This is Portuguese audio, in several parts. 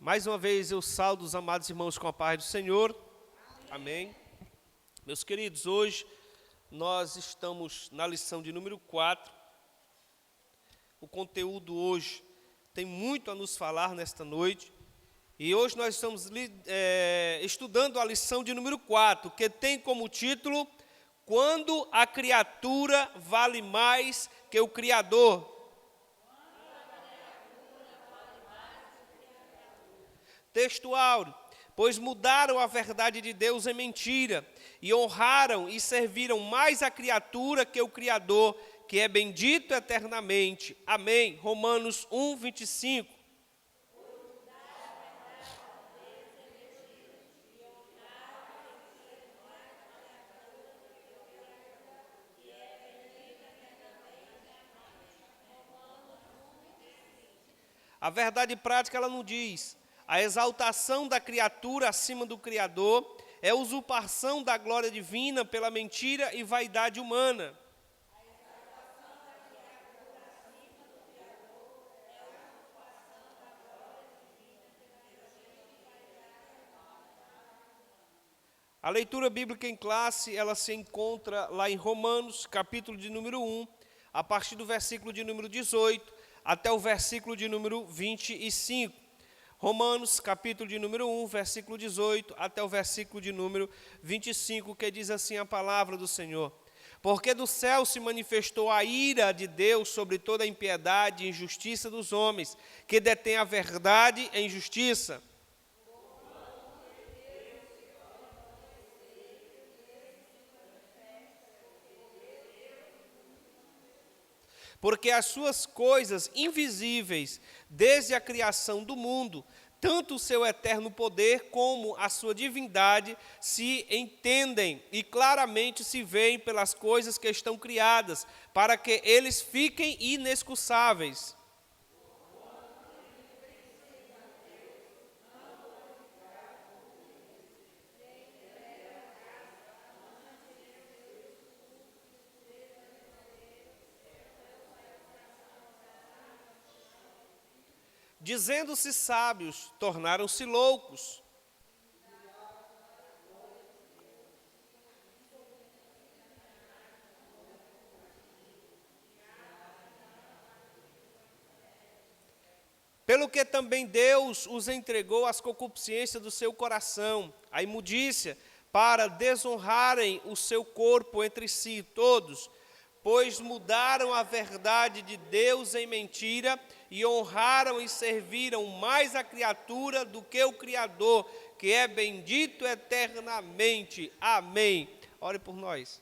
Mais uma vez eu saúdo os amados irmãos com a paz do Senhor. Amém. Meus queridos, hoje nós estamos na lição de número 4. O conteúdo hoje tem muito a nos falar nesta noite. E hoje nós estamos estudando a lição de número 4, que tem como título: Quando a criatura vale mais que o Criador. Texto áureo: pois mudaram a verdade de Deus em mentira, e honraram e serviram mais a criatura que o Criador, que é bendito eternamente. Amém. Romanos 1, 25. A verdade prática, ela não diz: a exaltação da criatura acima do Criador é usurpação da glória divina pela mentira e vaidade humana. A leitura bíblica em classe, ela se encontra lá em Romanos, capítulo de número 1, a partir do versículo de número 18, até o versículo de número 25. Romanos, capítulo de número 1, versículo 18, até o versículo de número 25, que diz assim a palavra do Senhor: porque do céu se manifestou a ira de Deus sobre toda a impiedade e injustiça dos homens, que detêm a verdade em justiça. Porque as suas coisas invisíveis, desde a criação do mundo, tanto o seu eterno poder como a sua divindade, se entendem e claramente se veem pelas coisas que estão criadas, para que eles fiquem inexcusáveis. Dizendo-se sábios, tornaram-se loucos. Pelo que também Deus os entregou às concupiscências do seu coração, à imundícia, para desonrarem o seu corpo entre si todos, pois mudaram a verdade de Deus em mentira, e honraram e serviram mais a criatura do que o Criador, que é bendito eternamente. Amém. Ore por nós.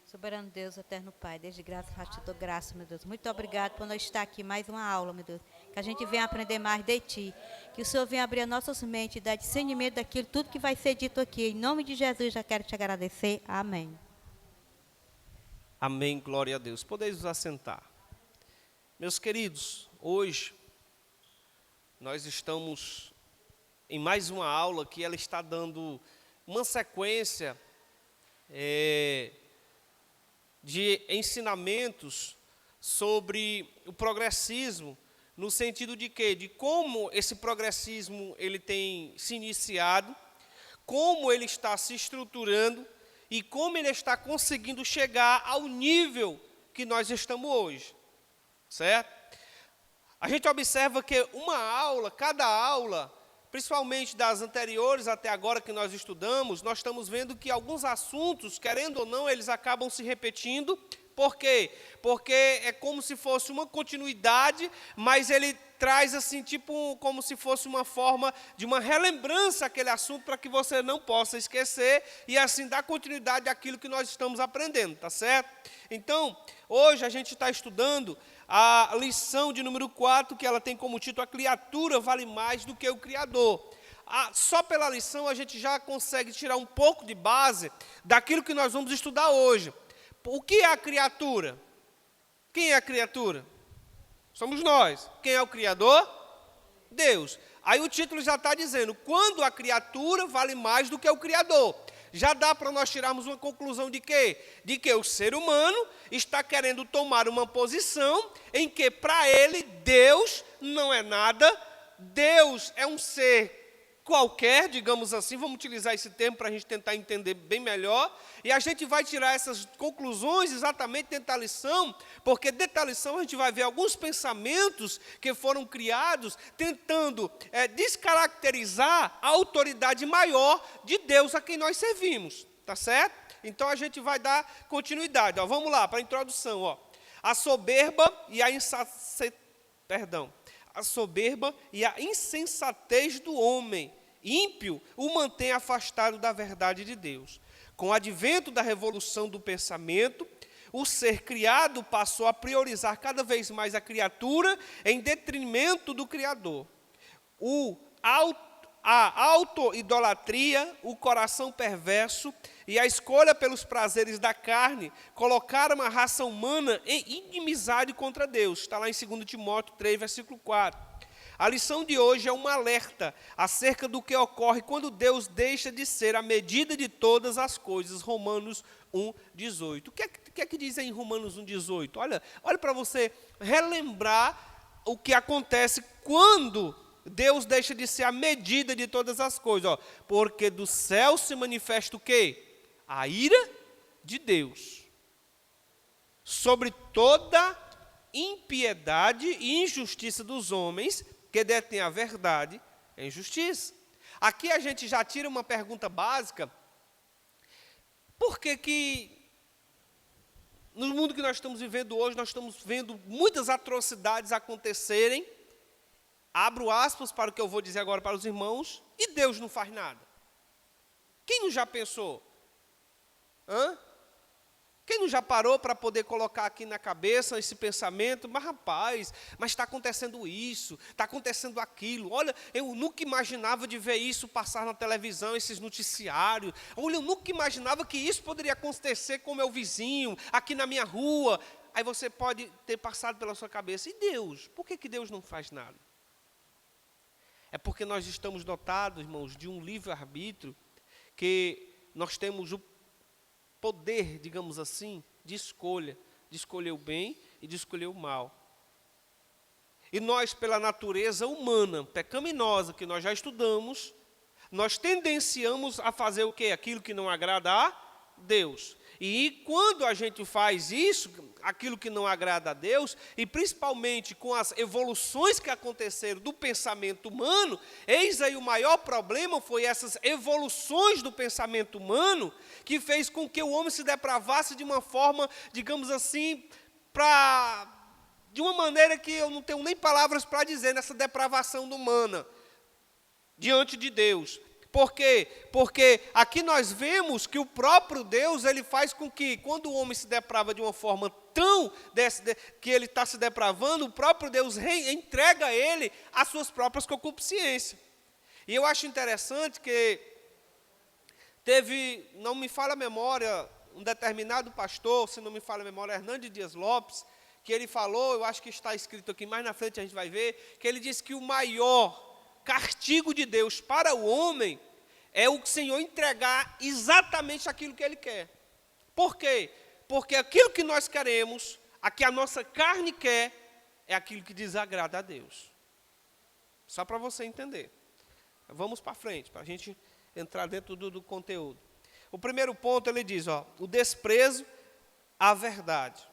Soberano Deus, eterno Pai, desde graça, te dou graça, meu Deus. Muito obrigado por nós estar aqui, mais uma aula, meu Deus. Que a gente venha aprender mais de Ti. Que o Senhor venha abrir as nossas mentes e dar discernimento daquilo, tudo que vai ser dito aqui. Em nome de Jesus, já quero te agradecer. Amém. Amém, glória a Deus. Podeis nos assentar. Meus queridos, hoje nós estamos em mais uma aula que ela está dando uma sequência de ensinamentos sobre o progressismo, no sentido de quê? De como esse progressismo ele tem se iniciado, como ele está se estruturando e como ele está conseguindo chegar ao nível que nós estamos hoje. Certo? A gente observa que cada aula, principalmente das anteriores até agora que nós estudamos, nós estamos vendo que alguns assuntos, querendo ou não, eles acabam se repetindo. Por quê? Porque é como se fosse uma continuidade, mas ele traz assim, tipo, como se fosse uma forma de uma relembrança àquele assunto, para que você não possa esquecer, e assim dar continuidade àquilo que nós estamos aprendendo, tá certo? Então, hoje a gente está estudando a lição de número 4, que ela tem como título: a criatura vale mais do que o Criador. Só pela lição a gente já consegue tirar um pouco de base daquilo que nós vamos estudar hoje. O que é a criatura? Quem é a criatura? Somos nós. Quem é o Criador? Deus. Aí o título já está dizendo: quando a criatura vale mais do que o Criador. Já dá para nós tirarmos uma conclusão de quê? De que o ser humano está querendo tomar uma posição em que, para ele, Deus não é nada, Deus é um ser qualquer, digamos assim, vamos utilizar esse termo para a gente tentar entender bem melhor, e a gente vai tirar essas conclusões exatamente dentro da lição, porque dentro da lição a gente vai ver alguns pensamentos que foram criados tentando descaracterizar a autoridade maior de Deus a quem nós servimos, tá certo? Então a gente vai dar continuidade, ó, vamos lá, para a introdução, ó. A soberba e a insensatez do homem ímpio o mantém afastado da verdade de Deus. Com o advento da revolução do pensamento, o ser criado passou a priorizar cada vez mais a criatura em detrimento do Criador. A auto-idolatria, o coração perverso e a escolha pelos prazeres da carne colocaram a raça humana em inimizade contra Deus. Está lá em 2 Timóteo 3, versículo 4. A lição de hoje é um alerta acerca do que ocorre quando Deus deixa de ser a medida de todas as coisas. Romanos 1, 18. O que é que diz em Romanos 1, 18? Olha para você relembrar o que acontece quando Deus deixa de ser a medida de todas as coisas. Ó. Porque do céu se manifesta o quê? A ira de Deus sobre toda impiedade e injustiça dos homens que detêm a verdade em justiça. Aqui a gente já tira uma pergunta básica. Por que no mundo que nós estamos vivendo hoje, nós estamos vendo muitas atrocidades acontecerem, abro aspas para o que eu vou dizer agora para os irmãos, e Deus não faz nada? Quem não já pensou? Quem não já parou para poder colocar aqui na cabeça esse pensamento? Mas rapaz, mas está acontecendo isso, está acontecendo aquilo. Olha, eu nunca imaginava de ver isso passar na televisão, esses noticiários. Olha, eu nunca imaginava que isso poderia acontecer com o meu vizinho, aqui na minha rua. Aí você pode ter passado pela sua cabeça, e Deus? Por que Deus não faz nada? É porque nós estamos dotados, irmãos, de um livre-arbítrio, que nós temos o poder, digamos assim, de escolha, de escolher o bem e de escolher o mal. E nós, pela natureza humana, pecaminosa, que nós já estudamos, nós tendenciamos a fazer o quê? Aquilo que não agrada a Deus. E quando a gente faz isso, aquilo que não agrada a Deus, e principalmente com as evoluções que aconteceram do pensamento humano, eis aí o maior problema, foi essas evoluções do pensamento humano, que fez com que o homem se depravasse de uma forma, digamos assim, de uma maneira que eu não tenho nem palavras para dizer, nessa depravação humana, diante de Deus. Por quê? Porque aqui nós vemos que o próprio Deus, ele faz com que, quando o homem se deprava de uma forma tão que ele está se depravando, o próprio Deus entrega a ele as suas próprias concupiscências. E eu acho interessante que teve, não me falha a memória, um determinado pastor, se não me falha a memória, Hernandes Dias Lopes, que ele falou, eu acho que está escrito aqui, mais na frente a gente vai ver, que ele disse que o maior castigo de Deus para o homem é o Senhor entregar exatamente aquilo que Ele quer. Por quê? Porque aquilo que nós queremos, a que a nossa carne quer, é aquilo que desagrada a Deus. Só para você entender. Vamos para frente, para a gente entrar dentro do conteúdo. O primeiro ponto, ele diz, ó, o desprezo à verdade.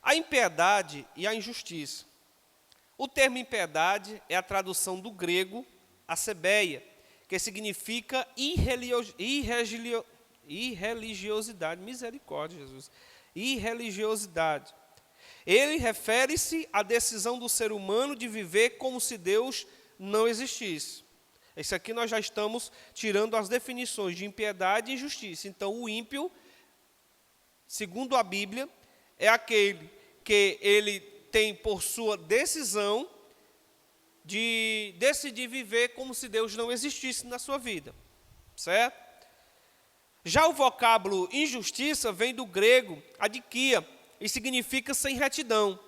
A impiedade e a injustiça. O termo impiedade é a tradução do grego acebeia, que significa irreligiosidade. Misericórdia, Jesus. Irreligiosidade. Ele refere-se à decisão do ser humano de viver como se Deus não existisse. Esse aqui nós já estamos tirando as definições de impiedade e injustiça. Então, o ímpio, segundo a Bíblia, é aquele que ele tem por sua decisão de decidir viver como se Deus não existisse na sua vida, certo? Já o vocábulo injustiça vem do grego adikia e significa sem retidão.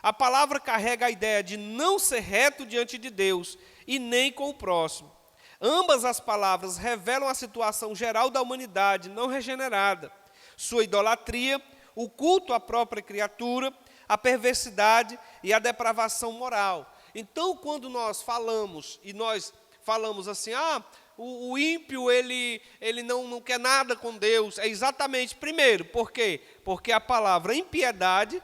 A palavra carrega a ideia de não ser reto diante de Deus e nem com o próximo. Ambas as palavras revelam a situação geral da humanidade não regenerada, sua idolatria, o culto à própria criatura, a perversidade e a depravação moral. Então, quando nós falamos assim, o ímpio, ele não quer nada com Deus, é exatamente, primeiro, por quê? Porque a palavra impiedade,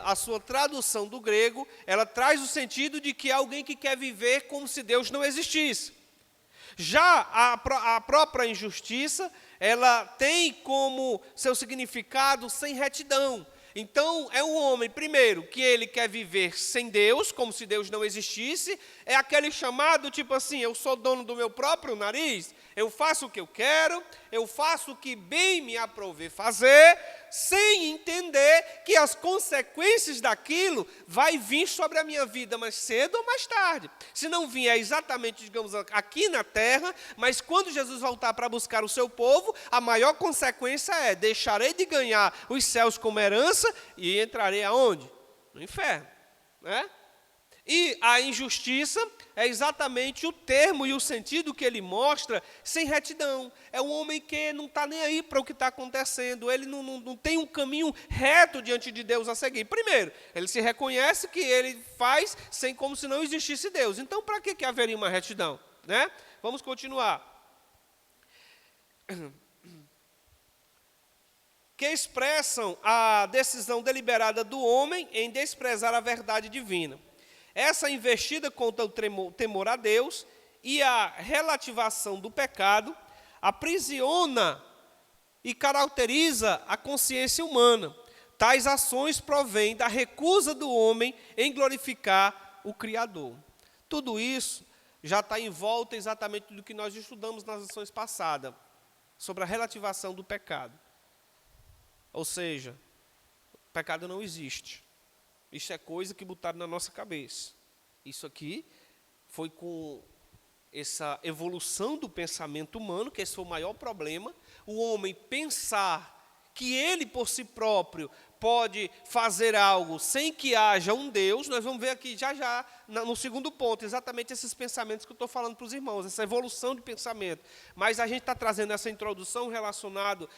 a sua tradução do grego, ela traz o sentido de que é alguém que quer viver como se Deus não existisse. Já a própria injustiça, ela tem como seu significado sem retidão. Então, é um homem, primeiro, que ele quer viver sem Deus, como se Deus não existisse. É aquele chamado, tipo assim, eu sou dono do meu próprio nariz, eu faço o que eu quero, eu faço o que bem me aprouver fazer, sem entender que as consequências daquilo vai vir sobre a minha vida mais cedo ou mais tarde. Se não vier exatamente, digamos, aqui na terra, mas quando Jesus voltar para buscar o seu povo, a maior consequência é: deixarei de ganhar os céus como herança e entrarei aonde? No inferno, né? E a injustiça é exatamente o termo e o sentido que ele mostra sem retidão. É um homem que não está nem aí para o que está acontecendo, ele não tem um caminho reto diante de Deus a seguir. Primeiro, ele se reconhece que ele faz como se não existisse Deus. Então, para que haveria uma retidão, né? Vamos continuar. Que expressam a decisão deliberada do homem em desprezar a verdade divina. Essa investida contra o temor a Deus e a relativação do pecado aprisiona e caracteriza a consciência humana. Tais ações provêm da recusa do homem em glorificar o Criador. Tudo isso já está em volta exatamente do que nós estudamos nas lições passadas, sobre a relativação do pecado. Ou seja, o pecado não existe. Isso é coisa que botaram na nossa cabeça. Isso aqui foi com essa evolução do pensamento humano, que esse foi o maior problema. O homem pensar que ele, por si próprio, pode fazer algo sem que haja um Deus. Nós vamos ver aqui já no segundo ponto, exatamente esses pensamentos que eu estou falando para os irmãos, essa evolução de pensamento. Mas a gente está trazendo essa introdução relacionada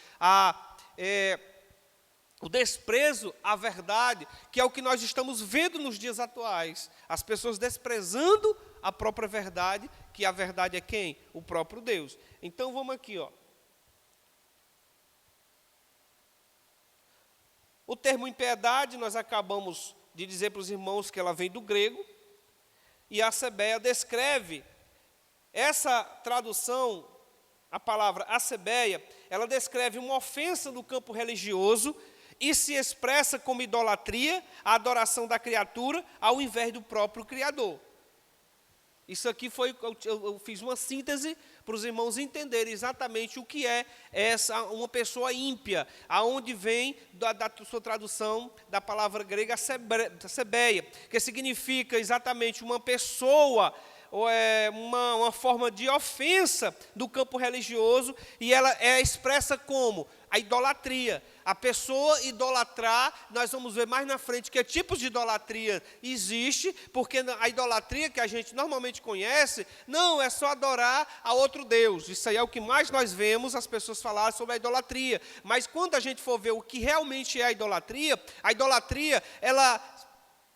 o desprezo à verdade, que é o que nós estamos vendo nos dias atuais. As pessoas desprezando a própria verdade, que a verdade é quem? O próprio Deus. Então vamos aqui, ó. O termo impiedade, nós acabamos de dizer para os irmãos que ela vem do grego, e a acebeia descreve essa tradução, a palavra acebeia, ela descreve uma ofensa no campo religioso e se expressa como idolatria, a adoração da criatura, ao invés do próprio Criador. Isso aqui eu fiz uma síntese para os irmãos entenderem exatamente o que é uma pessoa ímpia, aonde vem da sua tradução da palavra grega acebeia, que significa exatamente uma pessoa, uma forma de ofensa do campo religioso, e ela é expressa como a idolatria. A pessoa idolatrar, nós vamos ver mais na frente que tipos de idolatria existe, porque a idolatria que a gente normalmente conhece, não é só adorar a outro Deus. Isso aí é o que mais nós vemos as pessoas falarem sobre a idolatria. Mas quando a gente for ver o que realmente é a idolatria,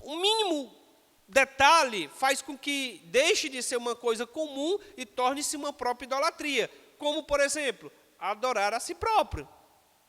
o mínimo detalhe faz com que deixe de ser uma coisa comum e torne-se uma própria idolatria. Como, por exemplo, adorar a si próprio.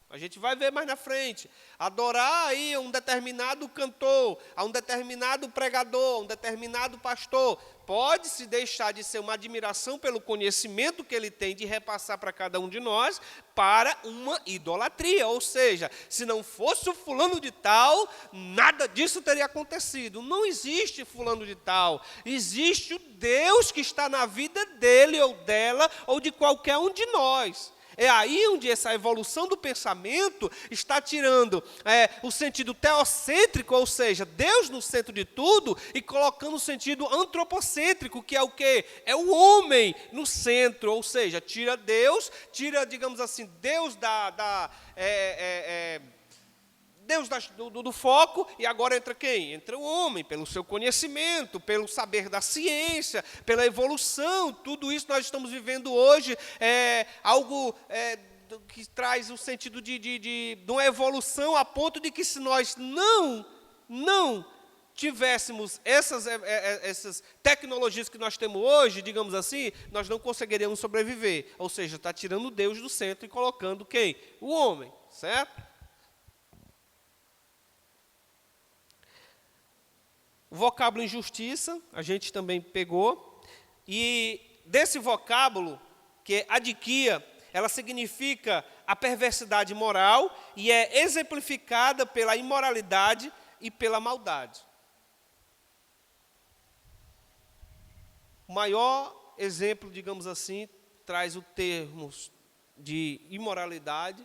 A gente vai ver mais na frente. Adorar aí a um determinado cantor, a um determinado pregador, a um determinado pastor. Pode-se deixar de ser uma admiração pelo conhecimento que ele tem de repassar para cada um de nós, para uma idolatria. Ou seja, se não fosse o fulano de tal, nada disso teria acontecido. Não existe fulano de tal. Existe o Deus que está na vida dele ou dela, ou de qualquer um de nós. É aí onde essa evolução do pensamento está tirando o sentido teocêntrico, ou seja, Deus no centro de tudo, e colocando o sentido antropocêntrico, que é o quê? É o homem no centro, ou seja, tira Deus, digamos assim, Deus Deus do foco, e agora entra quem? Entra o homem, pelo seu conhecimento, pelo saber da ciência, pela evolução. Tudo isso nós estamos vivendo hoje, algo que traz o sentido de uma evolução, a ponto de que se nós não tivéssemos essas tecnologias que nós temos hoje, digamos assim, nós não conseguiríamos sobreviver. Ou seja, está tirando Deus do centro e colocando quem? O homem, certo? O vocábulo injustiça, a gente também pegou, e desse vocábulo, que é adiquia, ela significa a perversidade moral e é exemplificada pela imoralidade e pela maldade. O maior exemplo, digamos assim, traz o termo de imoralidade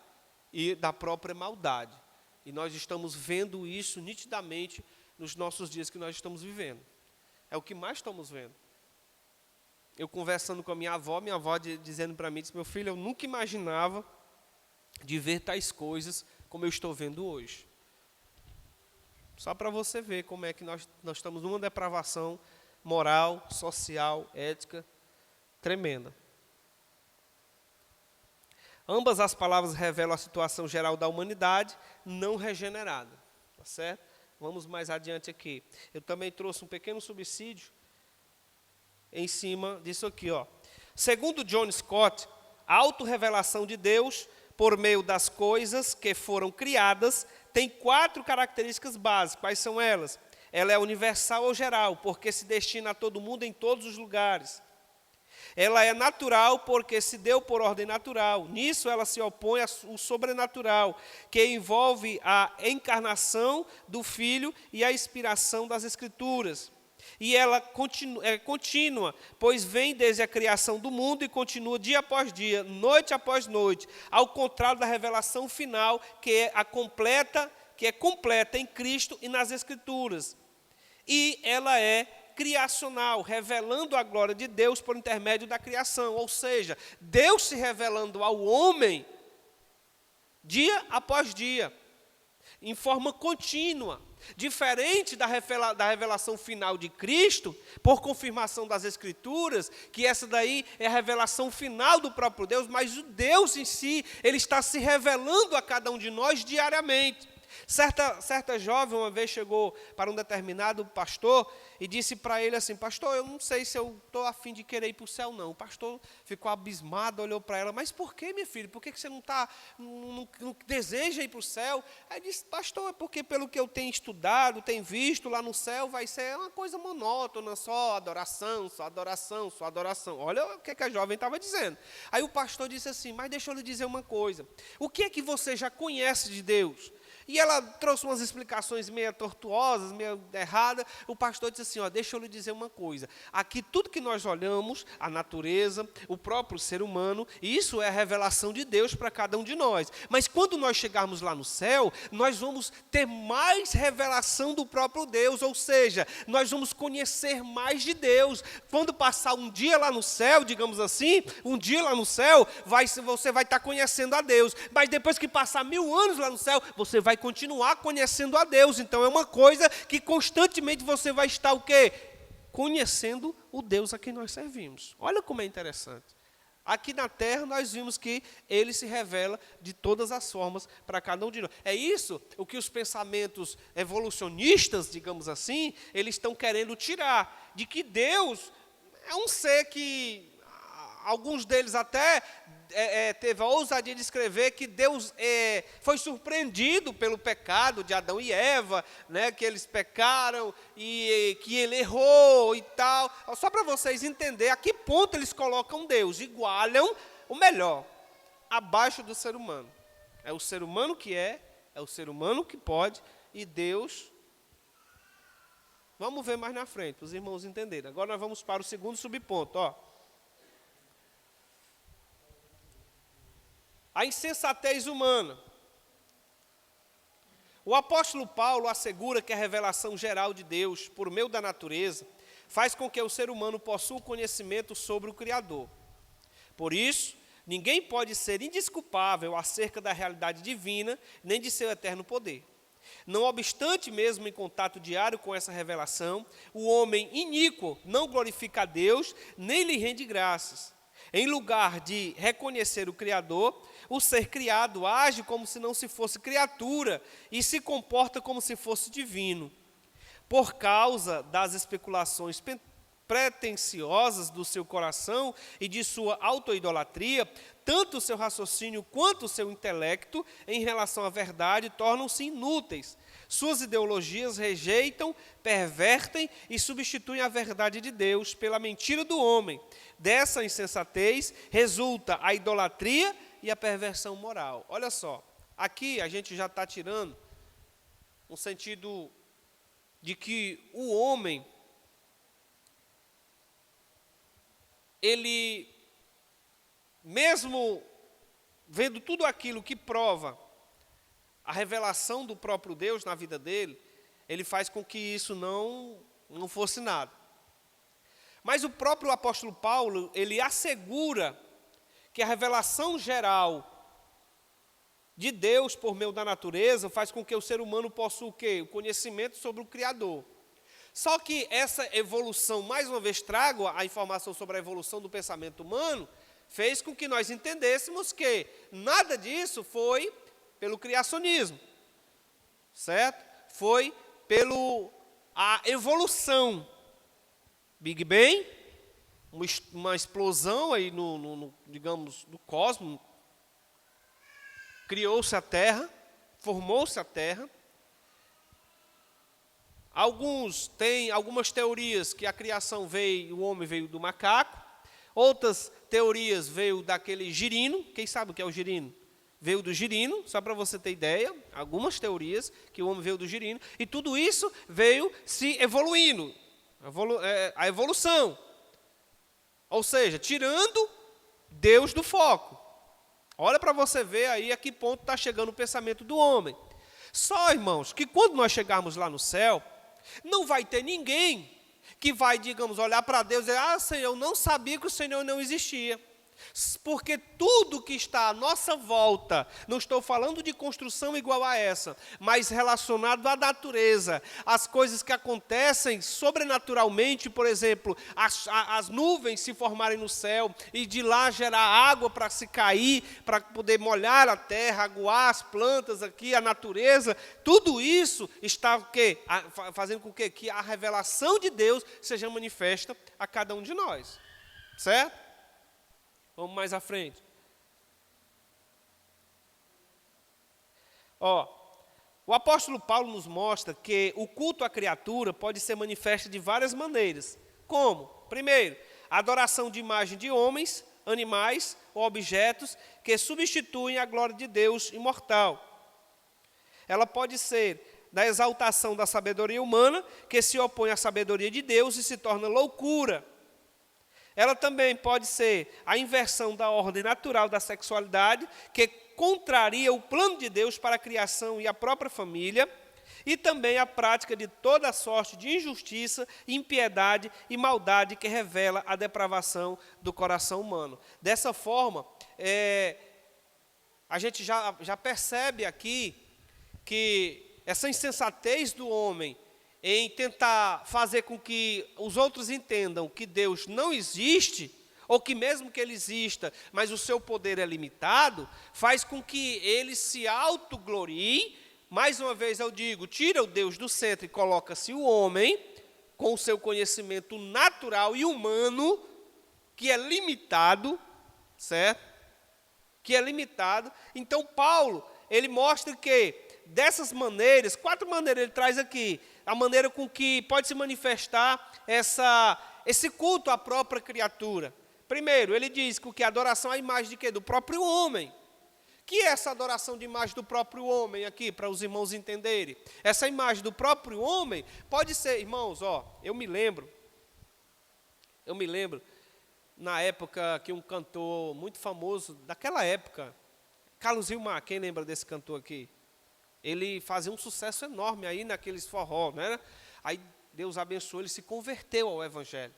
e da própria maldade. E nós estamos vendo isso nitidamente nos nossos dias que nós estamos vivendo. É o que mais estamos vendo. Eu conversando com a minha avó dizendo para mim, disse, meu filho, eu nunca imaginava de ver tais coisas como eu estou vendo hoje. Só para você ver como é que nós estamos numa depravação moral, social, ética, tremenda. Ambas as palavras revelam a situação geral da humanidade não regenerada. Tá certo? Vamos mais adiante aqui. Eu também trouxe um pequeno subsídio em cima disso aqui, ó. Segundo John Scott, a autorrevelação de Deus, por meio das coisas que foram criadas, tem 4 características básicas. Quais são elas? Ela é universal ou geral, porque se destina a todo mundo em todos os lugares. Ela é natural, porque se deu por ordem natural. Nisso ela se opõe ao sobrenatural, que envolve a encarnação do Filho e a inspiração das Escrituras. E ela é contínua, pois vem desde a criação do mundo e continua dia após dia, noite após noite, ao contrário da revelação final, que é completa em Cristo e nas Escrituras. E ela é criacional, revelando a glória de Deus por intermédio da criação, ou seja, Deus se revelando ao homem dia após dia, em forma contínua, diferente da revelação final de Cristo, por confirmação das Escrituras, que essa daí é a revelação final do próprio Deus, mas o Deus em si, ele está se revelando a cada um de nós diariamente. Certa jovem uma vez chegou para um determinado pastor e disse para ele assim, pastor, eu não sei se eu estou a fim de querer ir para o céu não. O pastor ficou abismado, olhou para ela, mas por que, minha filha? Por que você não deseja ir para o céu? Aí disse, pastor, é porque pelo que eu tenho estudado, tenho visto lá no céu, vai ser uma coisa monótona, só adoração, só adoração, só adoração. Olha o que a jovem estava dizendo. Aí o pastor disse assim, mas deixa eu lhe dizer uma coisa, o que é que você já conhece de Deus? E ela trouxe umas explicações meio tortuosas, meio erradas. O pastor disse assim, ó, deixa eu lhe dizer uma coisa. Aqui tudo que nós olhamos, a natureza, o próprio ser humano, isso é a revelação de Deus para cada um de nós. Mas quando nós chegarmos lá no céu, nós vamos ter mais revelação do próprio Deus. Ou seja, nós vamos conhecer mais de Deus. Quando passar um dia lá no céu, digamos assim, um dia lá no céu, você vai estar conhecendo a Deus. Mas depois que passar 1000 anos lá no céu, você vai continuar conhecendo a Deus. Então é uma coisa que constantemente você vai estar o quê? Conhecendo o Deus a quem nós servimos. Olha como é interessante. Aqui na terra nós vimos que ele se revela de todas as formas para cada um de nós. É isso o que os pensamentos evolucionistas, digamos assim, eles estão querendo tirar, de que Deus é um ser que alguns deles até teve a ousadia de escrever que Deus foi surpreendido pelo pecado de Adão e Eva, né, que eles pecaram e que ele errou e tal. Só para vocês entenderem a que ponto eles colocam Deus, igualam o melhor, abaixo do ser humano. É o ser humano que é o ser humano que pode, e Deus... Vamos ver mais na frente, para os irmãos entenderem. Agora nós vamos para o segundo subponto, ó. A insensatez humana. O apóstolo Paulo assegura que a revelação geral de Deus, por meio da natureza, faz com que o ser humano possua o conhecimento sobre o Criador. Por isso, ninguém pode ser indesculpável acerca da realidade divina, nem de seu eterno poder. Não obstante, mesmo em contato diário com essa revelação, o homem iníquo não glorifica a Deus, nem lhe rende graças. Em lugar de reconhecer o Criador, o ser criado age como se não se fosse criatura e se comporta como se fosse divino. Por causa das especulações pretensiosas do seu coração e de sua autoidolatria, tanto o seu raciocínio quanto o seu intelecto em relação à verdade tornam-se inúteis. Suas ideologias rejeitam, pervertem e substituem a verdade de Deus pela mentira do homem. Dessa insensatez resulta a idolatria e a perversão moral. Olha só, aqui a gente já está tirando um sentido de que o homem, ele, mesmo vendo tudo aquilo que prova a revelação do próprio Deus na vida dele, ele faz com que isso não fosse nada. Mas o próprio apóstolo Paulo, ele assegura que a revelação geral de Deus por meio da natureza faz com que o ser humano possua o quê? O conhecimento sobre o Criador. Só que essa evolução, mais uma vez trago a informação sobre a evolução do pensamento humano, fez com que nós entendêssemos que nada disso foi pelo criacionismo, certo? Foi a evolução. Big Bang, uma explosão aí digamos, do cosmos, criou-se a Terra, formou-se a Terra. Alguns têm algumas teorias que a criação o homem veio do macaco. Outras teorias veio daquele girino. Quem sabe o que é o girino? Veio do girino, só para você ter ideia. Algumas teorias que o homem veio do girino. E tudo isso veio se evoluindo. A evolução. Ou seja, tirando Deus do foco. Olha para você ver aí a que ponto está chegando o pensamento do homem. Só, irmãos, que quando nós chegarmos lá no céu, não vai ter ninguém que vai, digamos, olhar para Deus e dizer: Senhor, eu não sabia que o Senhor não existia. Porque tudo que está à nossa volta, não estou falando de construção igual a essa, mas relacionado à natureza, as coisas que acontecem sobrenaturalmente, por exemplo, as nuvens se formarem no céu e de lá gerar água para se cair, para poder molhar a terra, aguar as plantas aqui, a natureza, tudo isso está o quê? Fazendo com que a revelação de Deus seja manifesta a cada um de nós, certo? Vamos mais à frente. O apóstolo Paulo nos mostra que o culto à criatura pode ser manifesto de várias maneiras. Como? Primeiro, a adoração de imagem de homens, animais ou objetos que substituem a glória de Deus imortal. Ela pode ser da exaltação da sabedoria humana, que se opõe à sabedoria de Deus e se torna loucura. Ela também pode ser a inversão da ordem natural da sexualidade, que contraria o plano de Deus para a criação e a própria família, e também a prática de toda sorte de injustiça, impiedade e maldade que revela a depravação do coração humano. Dessa forma, a gente já percebe aqui que essa insensatez do homem em tentar fazer com que os outros entendam que Deus não existe, ou que mesmo que ele exista, mas o seu poder é limitado, faz com que ele se autoglorie. Mais uma vez eu digo, tira o Deus do centro e coloca-se o homem, com o seu conhecimento natural e humano, que é limitado, certo? Que é limitado. Então Paulo, ele mostra que dessas maneiras, 4 maneiras ele traz aqui, a maneira com que pode se manifestar esse culto à própria criatura. Primeiro, ele diz que a adoração é a imagem de quê? Do próprio homem. Que é essa adoração de imagem do próprio homem aqui, para os irmãos entenderem? Essa imagem do próprio homem pode ser, irmãos, eu me lembro, na época que um cantor muito famoso, daquela época, Carlos Gilmar, quem lembra desse cantor aqui? Ele fazia um sucesso enorme aí naqueles forró, né? Aí Deus abençoou, ele se converteu ao evangelho.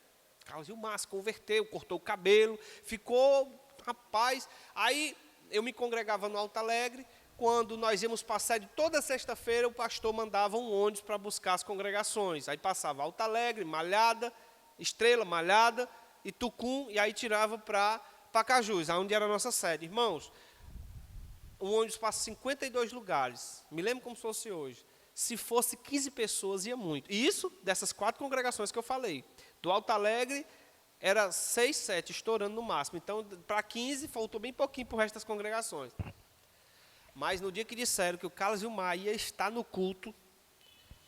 Carlos Gilmar se converteu, cortou o cabelo, ficou, rapaz. Aí eu me congregava no Alto Alegre, quando nós íamos passar de toda sexta-feira, o pastor mandava um ônibus para buscar as congregações. Aí passava Alto Alegre, Malhada, Estrela, Malhada, Itucum, e aí tirava para Pacajus, onde era a nossa sede. Irmãos, o ônibus passa 52 lugares, me lembro como se fosse hoje. Se fosse 15 pessoas, ia muito. E isso dessas 4 congregações que eu falei. Do Alto Alegre, era 6, 7, estourando no máximo. Então, para 15, faltou bem pouquinho para o resto das congregações. Mas no dia que disseram que o Carlos e o Mar ia estar no culto,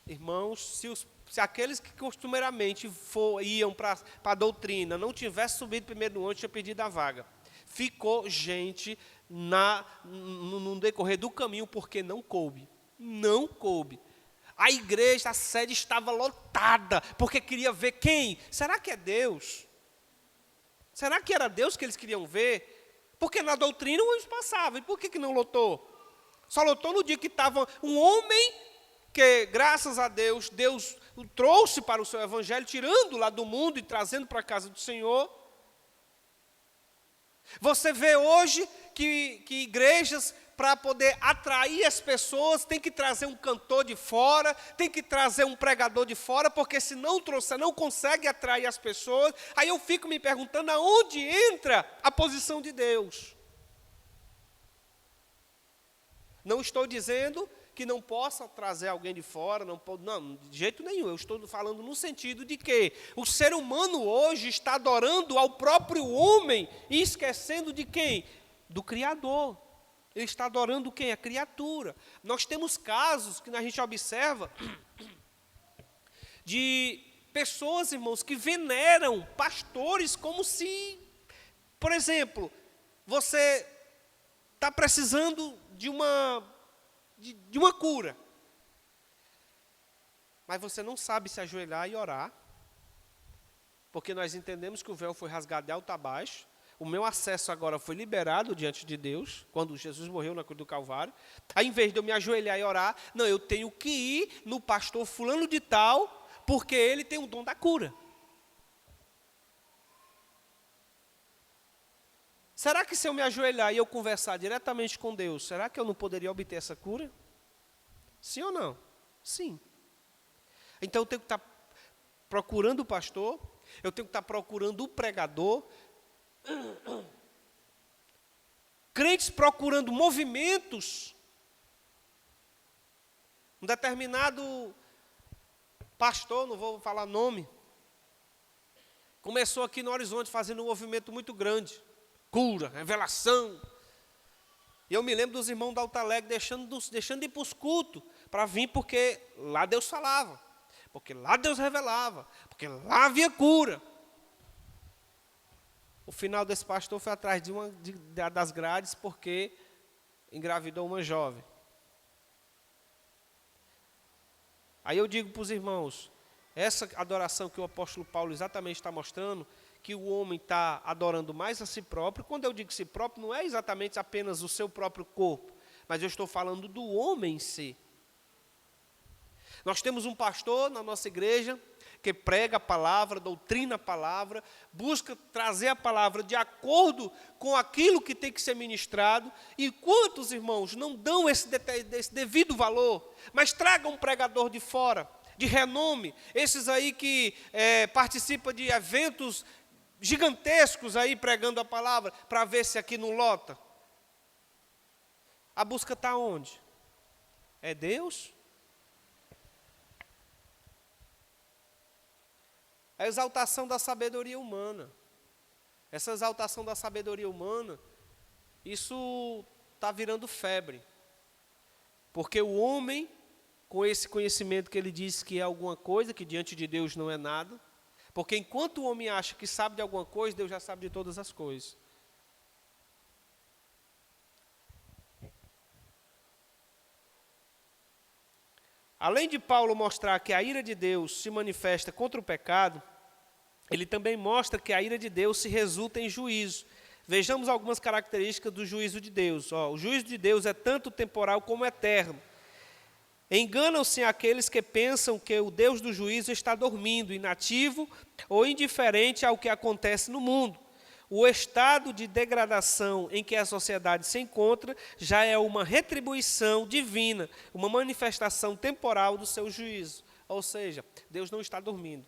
irmãos, se aqueles que costumeiramente iam para a doutrina não tivessem subido primeiro no ônibus, tinha perdido a vaga. Ficou gente no decorrer do caminho, porque não coube. Não coube. A igreja, a sede estava lotada, porque queria ver quem? Será que é Deus? Será que era Deus que eles queriam ver? Porque na doutrina o ônibus passava, e por que não lotou? Só lotou no dia que estava um homem que, graças a Deus, Deus o trouxe para o seu evangelho, tirando lá do mundo e trazendo para a casa do Senhor. Você vê hoje que igrejas, para poder atrair as pessoas, tem que trazer um cantor de fora, tem que trazer um pregador de fora, porque se não trouxer, não consegue atrair as pessoas. Aí eu fico me perguntando aonde entra a posição de Deus. Não estou dizendo que não possa trazer alguém de fora, não, de jeito nenhum. Eu estou falando no sentido de que o ser humano hoje está adorando ao próprio homem e esquecendo de quem? Do Criador. Ele está adorando quem? A criatura. Nós temos casos que a gente observa de pessoas, irmãos, que veneram pastores como se, por exemplo, você está precisando de uma cura, mas você não sabe se ajoelhar e orar, porque nós entendemos que o véu foi rasgado de alto a baixo. O meu acesso agora foi liberado diante de Deus, quando Jesus morreu na cruz do Calvário. Aí, em vez de eu me ajoelhar e orar, não, eu tenho que ir no pastor fulano de tal, porque ele tem o dom da cura. Será que se eu me ajoelhar e eu conversar diretamente com Deus, será que eu não poderia obter essa cura? Sim ou não? Sim. Então eu tenho que estar procurando o pastor, eu tenho que estar procurando o pregador, crentes procurando movimentos. Um determinado pastor, não vou falar nome, começou aqui no Horizonte fazendo um movimento muito grande. Cura, revelação. E eu me lembro dos irmãos da Alto Alegre deixando de ir para os cultos, para vir porque lá Deus falava, porque lá Deus revelava, porque lá havia cura. O final desse pastor foi atrás das grades porque engravidou uma jovem. Aí eu digo para os irmãos, essa adoração que o apóstolo Paulo exatamente está mostrando, que o homem está adorando mais a si próprio. Quando eu digo si próprio, não é exatamente apenas o seu próprio corpo, mas eu estou falando do homem em si. Nós temos um pastor na nossa igreja que prega a palavra, doutrina a palavra, busca trazer a palavra de acordo com aquilo que tem que ser ministrado. E quantos irmãos não dão esse devido valor, mas tragam um pregador de fora, de renome, esses aí que participam de eventos gigantescos aí pregando a palavra, para ver se aqui não lota. A busca está onde? É Deus? A exaltação da sabedoria humana. Essa exaltação da sabedoria humana, isso está virando febre. Porque o homem, com esse conhecimento que ele diz que é alguma coisa, que diante de Deus não é nada, porque enquanto o homem acha que sabe de alguma coisa, Deus já sabe de todas as coisas. Além de Paulo mostrar que a ira de Deus se manifesta contra o pecado, ele também mostra que a ira de Deus se resulta em juízo. Vejamos algumas características do juízo de Deus. O juízo de Deus é tanto temporal como eterno. Enganam-se aqueles que pensam que o Deus do juízo está dormindo, inativo ou indiferente ao que acontece no mundo. o estado de degradação em que a sociedade se encontra já é uma retribuição divina, uma manifestação temporal do seu juízo. Ou seja, Deus não está dormindo.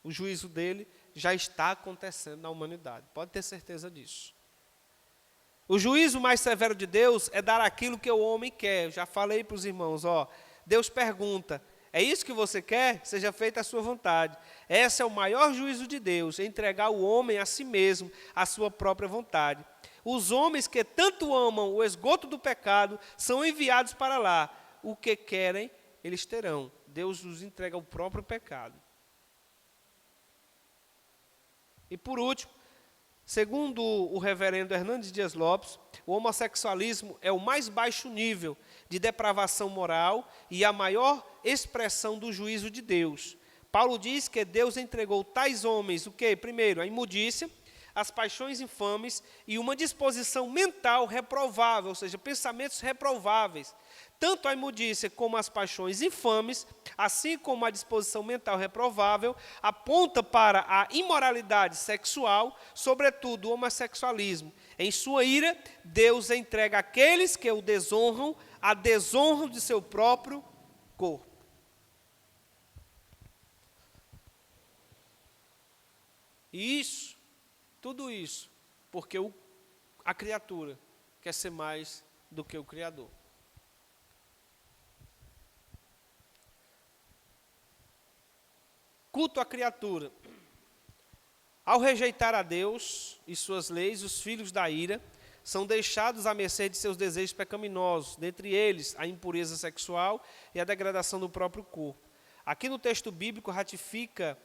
O juízo dele já está acontecendo na humanidade. Pode ter certeza disso. O juízo mais severo de Deus é dar aquilo que o homem quer. Eu já falei para os irmãos, Deus pergunta, é isso que você quer? Seja feita a sua vontade. Esse é o maior juízo de Deus, entregar o homem a si mesmo, a sua própria vontade. Os homens que tanto amam o esgoto do pecado são enviados para lá. O que querem, eles terão. Deus nos entrega o próprio pecado. E por último, segundo o reverendo Hernandes Dias Lopes, o homossexualismo é o mais baixo nível de depravação moral e a maior expressão do juízo de Deus. Paulo diz que Deus entregou tais homens, o quê? Primeiro, a imundícia, as paixões infames e uma disposição mental reprovável, ou seja, pensamentos reprováveis. Tanto a imundícia como as paixões infames, assim como a disposição mental reprovável, aponta para a imoralidade sexual, sobretudo o homossexualismo. Em sua ira, Deus entrega àqueles que o desonram a desonra de seu próprio corpo. E isso, tudo isso, porque a criatura quer ser mais do que o Criador. Culto à criatura. Ao rejeitar a Deus e suas leis, os filhos da ira são deixados à mercê de seus desejos pecaminosos, dentre eles a impureza sexual e a degradação do próprio corpo. Aqui no texto bíblico ratifica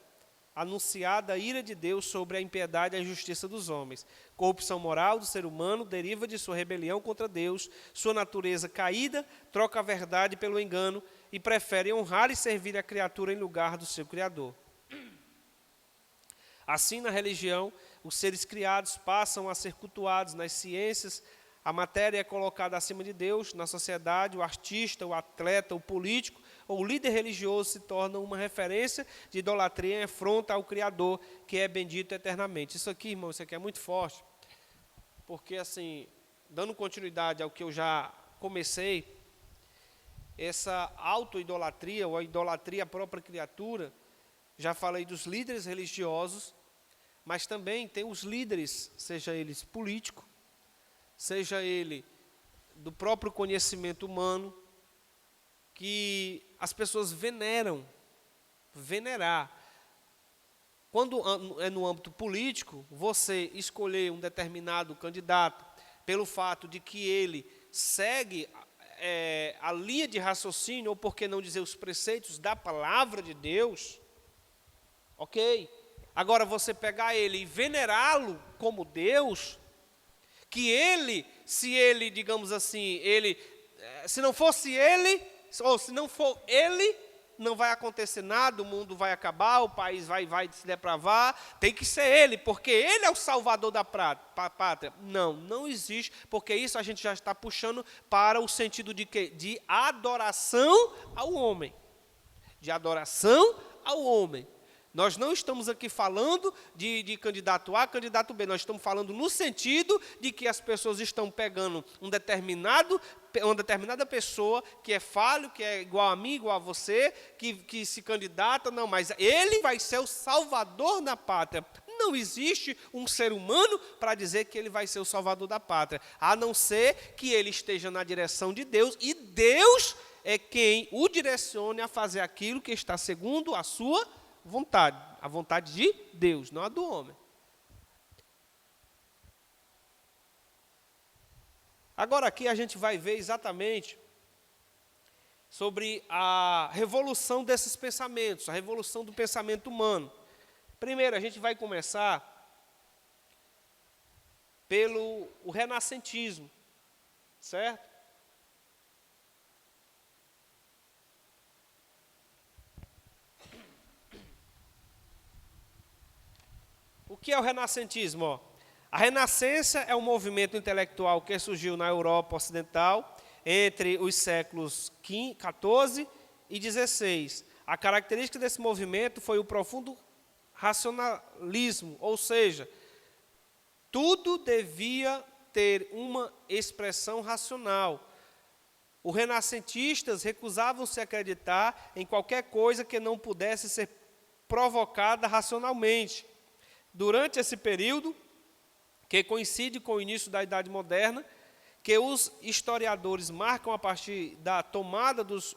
a anunciada ira de Deus sobre a impiedade e a injustiça dos homens. Corrupção moral do ser humano deriva de sua rebelião contra Deus, sua natureza caída troca a verdade pelo engano e prefere honrar e servir a criatura em lugar do seu Criador. Assim, na religião, os seres criados passam a ser cultuados. Nas ciências, a matéria é colocada acima de Deus. Na sociedade, o artista, o atleta, o político ou o líder religioso se tornam uma referência de idolatria em afronta ao Criador, que é bendito eternamente. Isso aqui, irmão, isso aqui é muito forte, porque, assim, dando continuidade ao que eu já comecei, essa auto-idolatria, ou a idolatria à própria criatura, já falei dos líderes religiosos, mas também tem os líderes, seja eles políticos, seja ele do próprio conhecimento humano, que as pessoas venerar. Quando é no âmbito político, você escolher um determinado candidato pelo fato de que ele segue a linha de raciocínio, ou por que não dizer os preceitos da palavra de Deus, ok. Agora, você pegar ele e venerá-lo como Deus, que ele, se ele, digamos assim, se não fosse ele, ou se não for ele, não vai acontecer nada, o mundo vai acabar, o país vai se depravar, tem que ser ele, porque ele é o salvador da pátria. Não existe, porque isso a gente já está puxando para o sentido de quê? De adoração ao homem. De adoração ao homem. Nós não estamos aqui falando de candidato A, candidato B. Nós estamos falando no sentido de que as pessoas estão pegando uma determinada pessoa que é falho, que é igual a mim, igual a você, que se candidata. Não, mas ele vai ser o salvador da pátria. Não existe um ser humano para dizer que ele vai ser o salvador da pátria, a não ser que ele esteja na direção de Deus, e Deus é quem o direcione a fazer aquilo que está segundo a sua vontade, a vontade de Deus, não a do homem. Agora aqui a gente vai ver exatamente sobre a revolução desses pensamentos, a revolução do pensamento humano. Primeiro, a gente vai começar pelo renascentismo, certo? O que é o renascentismo? A Renascença é um movimento intelectual que surgiu na Europa Ocidental entre os séculos XIV e XVI. A característica desse movimento foi o profundo racionalismo, ou seja, Tudo devia ter uma expressão racional. Os renascentistas recusavam-se a acreditar em qualquer coisa que não pudesse ser provocada racionalmente. Durante esse período, que coincide com o início da Idade Moderna, que os historiadores marcam a partir da tomada dos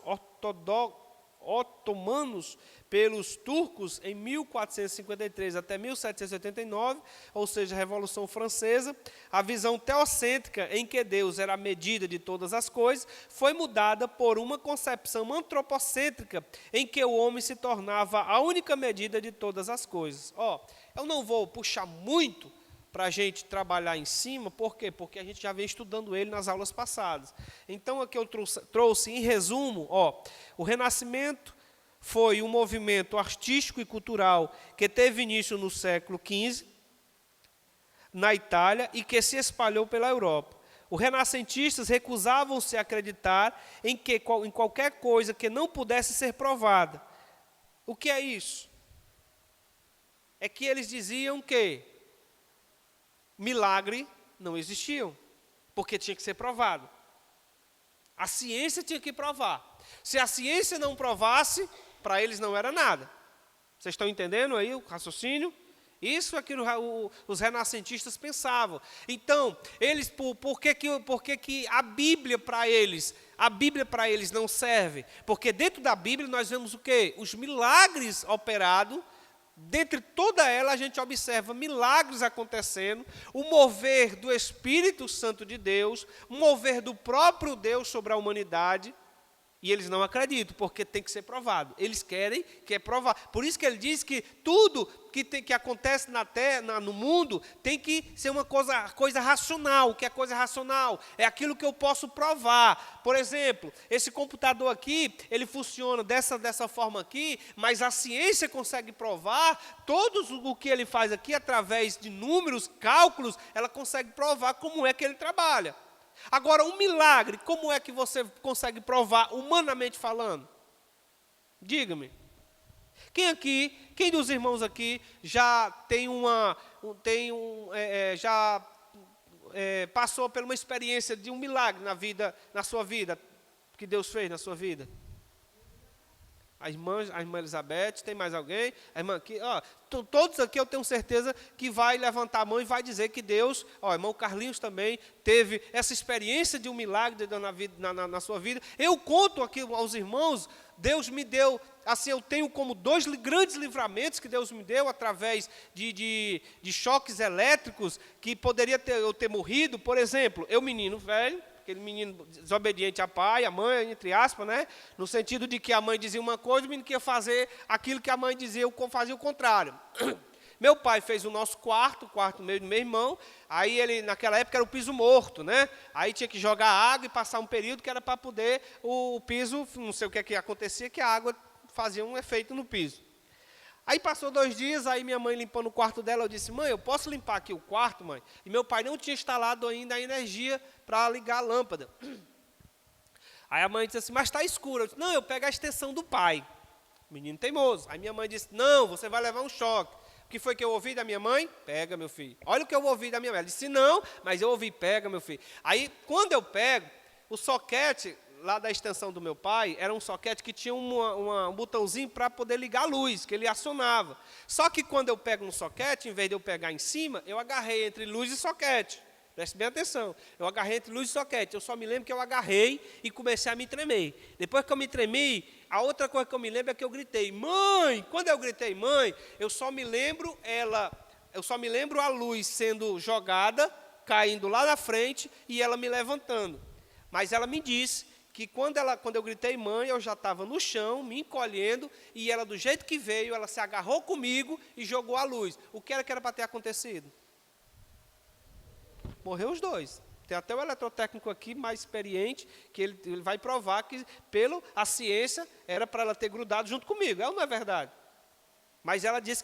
otomanos pelos turcos em 1453 até 1789, ou seja, a Revolução Francesa, a visão teocêntrica em que Deus era a medida de todas as coisas, foi mudada por uma concepção antropocêntrica em que o homem se tornava a única medida de todas as coisas. Eu não vou puxar muito para a gente trabalhar em cima, por quê? Porque a gente já vem estudando ele nas aulas passadas. Então, aqui eu trouxe em resumo, o Renascimento foi um movimento artístico e cultural que teve início no século XV, na Itália, e que se espalhou pela Europa. Os renascentistas recusavam-se a acreditar em qualquer coisa que não pudesse ser provada. O que é isso? É que eles diziam que milagre não existiam, porque tinha que ser provado. A ciência tinha que provar. Se a ciência não provasse, para eles não era nada. Vocês estão entendendo aí o raciocínio? Isso é que os renascentistas pensavam. Então, eles, por que a Bíblia para eles não serve? Porque dentro da Bíblia nós vemos o quê? Os milagres operados. Dentre toda ela, a gente observa milagres acontecendo, o mover do Espírito Santo de Deus, o mover do próprio Deus sobre a humanidade, e eles não acreditam, porque tem que ser provado. Eles querem que é provado. Por isso que ele diz que tudo que acontece na terra, no mundo, tem que ser uma coisa racional. O que é coisa racional? É aquilo que eu posso provar. Por exemplo, esse computador aqui, ele funciona dessa forma aqui, mas a ciência consegue provar o que ele faz aqui, através de números, cálculos, ela consegue provar como é que ele trabalha. Agora, um milagre, como é que você consegue provar, humanamente falando? Diga-me. Quem dos irmãos aqui já passou por uma experiência de um milagre na sua vida, que Deus fez na sua vida? A irmã Elizabeth, tem mais alguém? A irmã aqui, todos aqui eu tenho certeza que vai levantar a mão e vai dizer que Deus, irmão Carlinhos também teve essa experiência de um milagre na sua vida. Eu conto aqui aos irmãos, Deus me deu, assim, eu tenho como 2 grandes livramentos que Deus me deu através de choques elétricos que poderia eu ter morrido. Por exemplo, eu menino velho, aquele menino desobediente a pai, a mãe, entre aspas, né? No sentido de que a mãe dizia uma coisa, o menino queria fazer aquilo que a mãe dizia, eu fazia o contrário. Meu pai fez o nosso quarto, o quarto meio do meu irmão, aí ele, naquela época, era o piso morto, né? Aí tinha que jogar água e passar um período que era para poder o piso, não sei o que acontecia, que a água fazia um efeito no piso. Aí passou 2 dias, aí minha mãe limpando o quarto dela, eu disse, mãe, eu posso limpar aqui o quarto, mãe? E meu pai não tinha instalado ainda a energia para ligar a lâmpada. Aí a mãe disse assim, mas está escuro. Eu disse, não, eu pego a extensão do pai. Menino teimoso. Aí minha mãe disse, não, você vai levar um choque. O que foi que eu ouvi da minha mãe? Pega, meu filho. Olha o que eu ouvi da minha mãe. Ela disse, não, mas eu ouvi, pega, meu filho. Aí, quando eu pego, o soquete lá da extensão do meu pai, era um soquete que tinha um botãozinho para poder ligar a luz, que ele acionava. Só que quando eu pego no soquete, em vez de eu pegar em cima, eu agarrei entre luz e soquete. Preste bem atenção. Eu agarrei entre luz e soquete. Eu só me lembro que eu agarrei e comecei a me tremer. Depois que eu me tremi, a outra coisa que eu me lembro é que eu gritei, mãe! Quando eu gritei, mãe, eu só me lembro a luz sendo jogada, caindo lá na frente e ela me levantando. Mas ela me disse que quando eu gritei mãe, eu já estava no chão, me encolhendo, e ela, do jeito que veio, ela se agarrou comigo e jogou a luz. O que era para ter acontecido? Morreu os 2. Tem até o eletrotécnico aqui, mais experiente, que ele vai provar que, a ciência, era para ela ter grudado junto comigo. É ou não é verdade? Mas ela disse,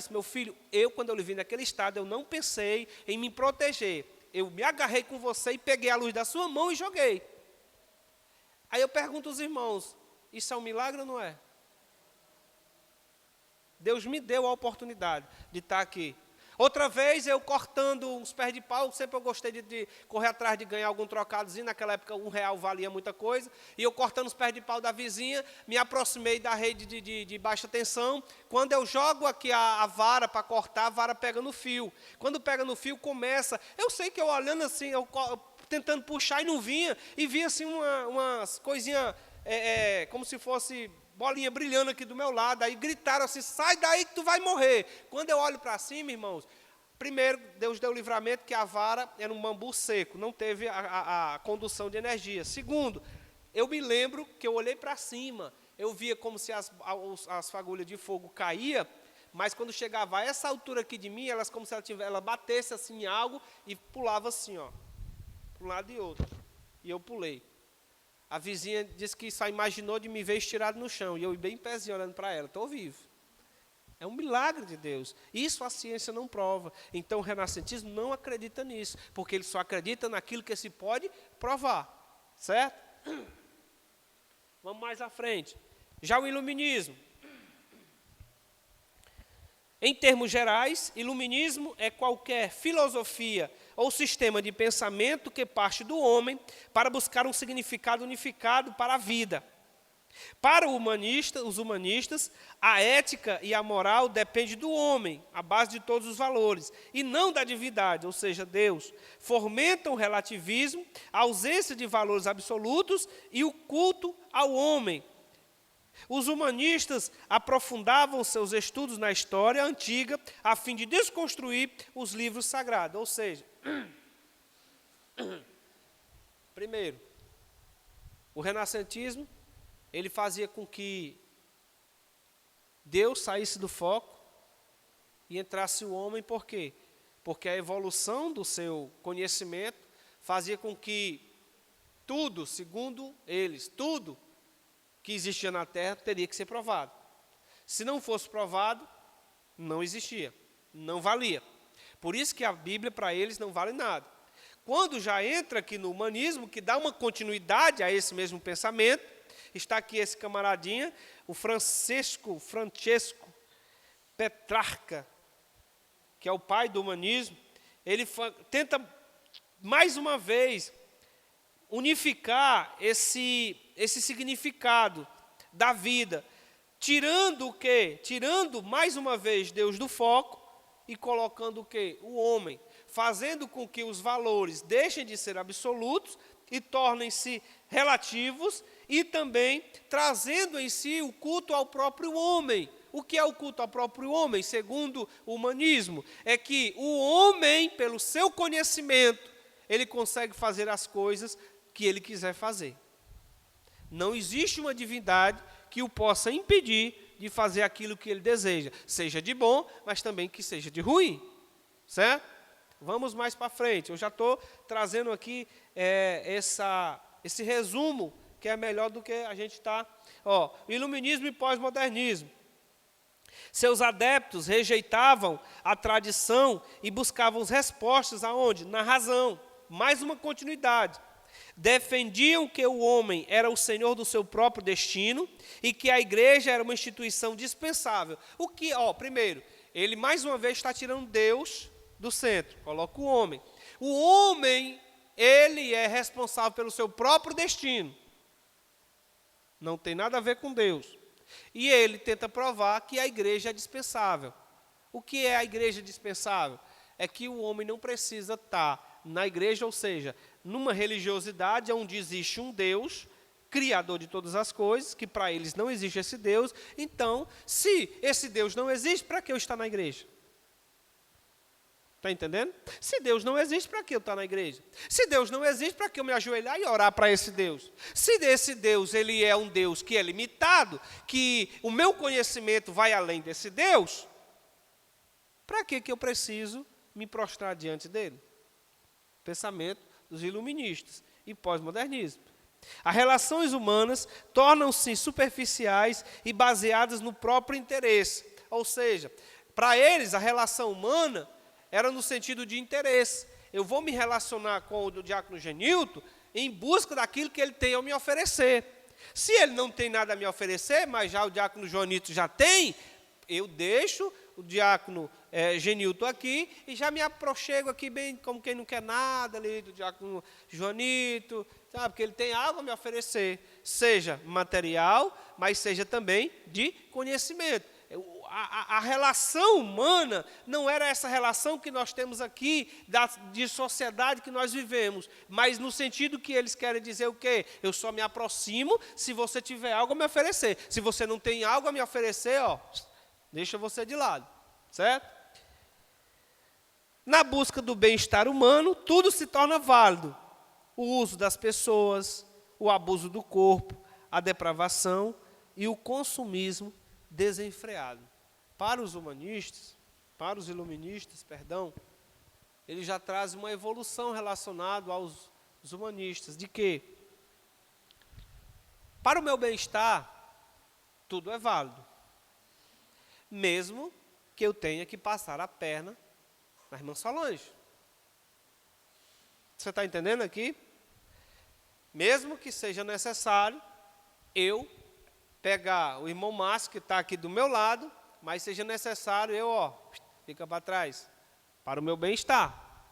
meu filho, quando eu lhe vi naquele estado, eu não pensei em me proteger. Eu me agarrei com você e peguei a luz da sua mão e joguei. Aí eu pergunto aos irmãos, isso é um milagre ou não é? Deus me deu a oportunidade de estar aqui. Outra vez, eu cortando uns pés de pau, sempre eu gostei de correr atrás de ganhar algum trocadozinho, naquela época R$1 valia muita coisa, e eu cortando os pés de pau da vizinha, me aproximei da rede de baixa tensão. Quando eu jogo aqui a vara para cortar, a vara pega no fio. Quando pega no fio, começa, eu sei que eu olhando assim, eu tentando puxar e não vinha, e via assim umas coisinhas, como se fosse bolinha brilhando aqui do meu lado, aí gritaram assim, sai daí que tu vai morrer. Quando eu olho para cima, irmãos, primeiro, Deus deu o livramento que a vara era um bambu seco, não teve a condução de energia. Segundo, eu me lembro que eu olhei para cima, eu via como se as fagulhas de fogo caíam, mas quando chegava a essa altura aqui de mim, elas como se ela batesse assim em algo e pulava assim, ó, para um lado e outro. E eu pulei. A vizinha disse que só imaginou de me ver estirado no chão. E eu bem em pezinho olhando para ela. Estou vivo. É um milagre de Deus. Isso a ciência não prova. Então o renascentismo não acredita nisso. Porque ele só acredita naquilo que se pode provar. Certo? Vamos mais à frente. Já o iluminismo. Em termos gerais, iluminismo é qualquer filosofia ou sistema de pensamento que parte do homem para buscar um significado unificado para a vida. Para os humanistas, a ética e a moral dependem do homem, a base de todos os valores, e não da divindade, ou seja, Deus. Fomentam o relativismo, a ausência de valores absolutos e o culto ao homem. Os humanistas aprofundavam seus estudos na história antiga a fim de desconstruir os livros sagrados. Ou seja, primeiro, o renascentismo, ele fazia com que Deus saísse do foco e entrasse o homem. Por quê? Porque a evolução do seu conhecimento fazia com que tudo, segundo eles, tudo que existia na Terra teria que ser provado. Se não fosse provado, não existia, não valia. Por isso que a Bíblia para eles não vale nada. Quando já entra aqui no humanismo, que dá uma continuidade a esse mesmo pensamento, está aqui esse camaradinha, o Francesco Petrarca, que é o pai do humanismo. Ele tenta, mais uma vez, unificar esse significado da vida, tirando o quê? Tirando, mais uma vez, Deus do foco e colocando o quê? O homem, fazendo com que os valores deixem de ser absolutos e tornem-se relativos e também trazendo em si o culto ao próprio homem. O que é o culto ao próprio homem, segundo o humanismo? É que o homem, pelo seu conhecimento, ele consegue fazer as coisas que ele quiser fazer. Não existe uma divindade que o possa impedir de fazer aquilo que ele deseja, seja de bom, mas também que seja de ruim, certo? Vamos mais para frente, eu já estou trazendo aqui esse resumo, que é melhor do que a gente está. Iluminismo e pós-modernismo. Seus adeptos rejeitavam a tradição e buscavam respostas aonde? Na razão. Mais uma continuidade. Defendiam que o homem era o senhor do seu próprio destino e que a igreja era uma instituição dispensável. Primeiro, ele mais uma vez está tirando Deus do centro, coloca o homem. O homem, ele é responsável pelo seu próprio destino. Não tem nada a ver com Deus. E ele tenta provar que a igreja é dispensável. O que é a igreja dispensável? É que o homem não precisa estar na igreja, ou seja, numa religiosidade onde existe um Deus, criador de todas as coisas, que para eles não existe esse Deus. Então, se esse Deus não existe, para que eu estar na igreja? Está entendendo? Se Deus não existe, para que eu estar na igreja? Se Deus não existe, para que eu me ajoelhar e orar para esse Deus? Se esse Deus ele é um Deus que é limitado, que o meu conhecimento vai além desse Deus, para que eu preciso me prostrar diante dele? Pensamento dos iluministas e pós-modernismo. As relações humanas tornam-se superficiais e baseadas no próprio interesse. Ou seja, para eles a relação humana era no sentido de interesse. Eu vou me relacionar com o diácono Genilton em busca daquilo que ele tem a me oferecer. Se ele não tem nada a me oferecer, mas já o diácono Joanito já tem, eu deixo o diácono Genilton aqui, e já me aproxego aqui bem como quem não quer nada, ali do diácono Joanito, sabe? Porque ele tem algo a me oferecer, seja material, mas seja também de conhecimento. A relação humana não era essa relação que nós temos aqui, de sociedade que nós vivemos, mas no sentido que eles querem dizer o quê? Eu só me aproximo se você tiver algo a me oferecer. Se você não tem algo a me oferecer, deixa você de lado, certo? Na busca do bem-estar humano, tudo se torna válido. O uso das pessoas, o abuso do corpo, a depravação e o consumismo desenfreado. Para os humanistas, para os iluministas, ele já traz uma evolução relacionada aos humanistas, de que, para o meu bem-estar, tudo é válido, mesmo que eu tenha que passar a perna na irmã Solange. Você está entendendo aqui? Mesmo que seja necessário eu pegar o irmão Márcio, que está aqui do meu lado, mas seja necessário eu, fica para trás, para o meu bem-estar.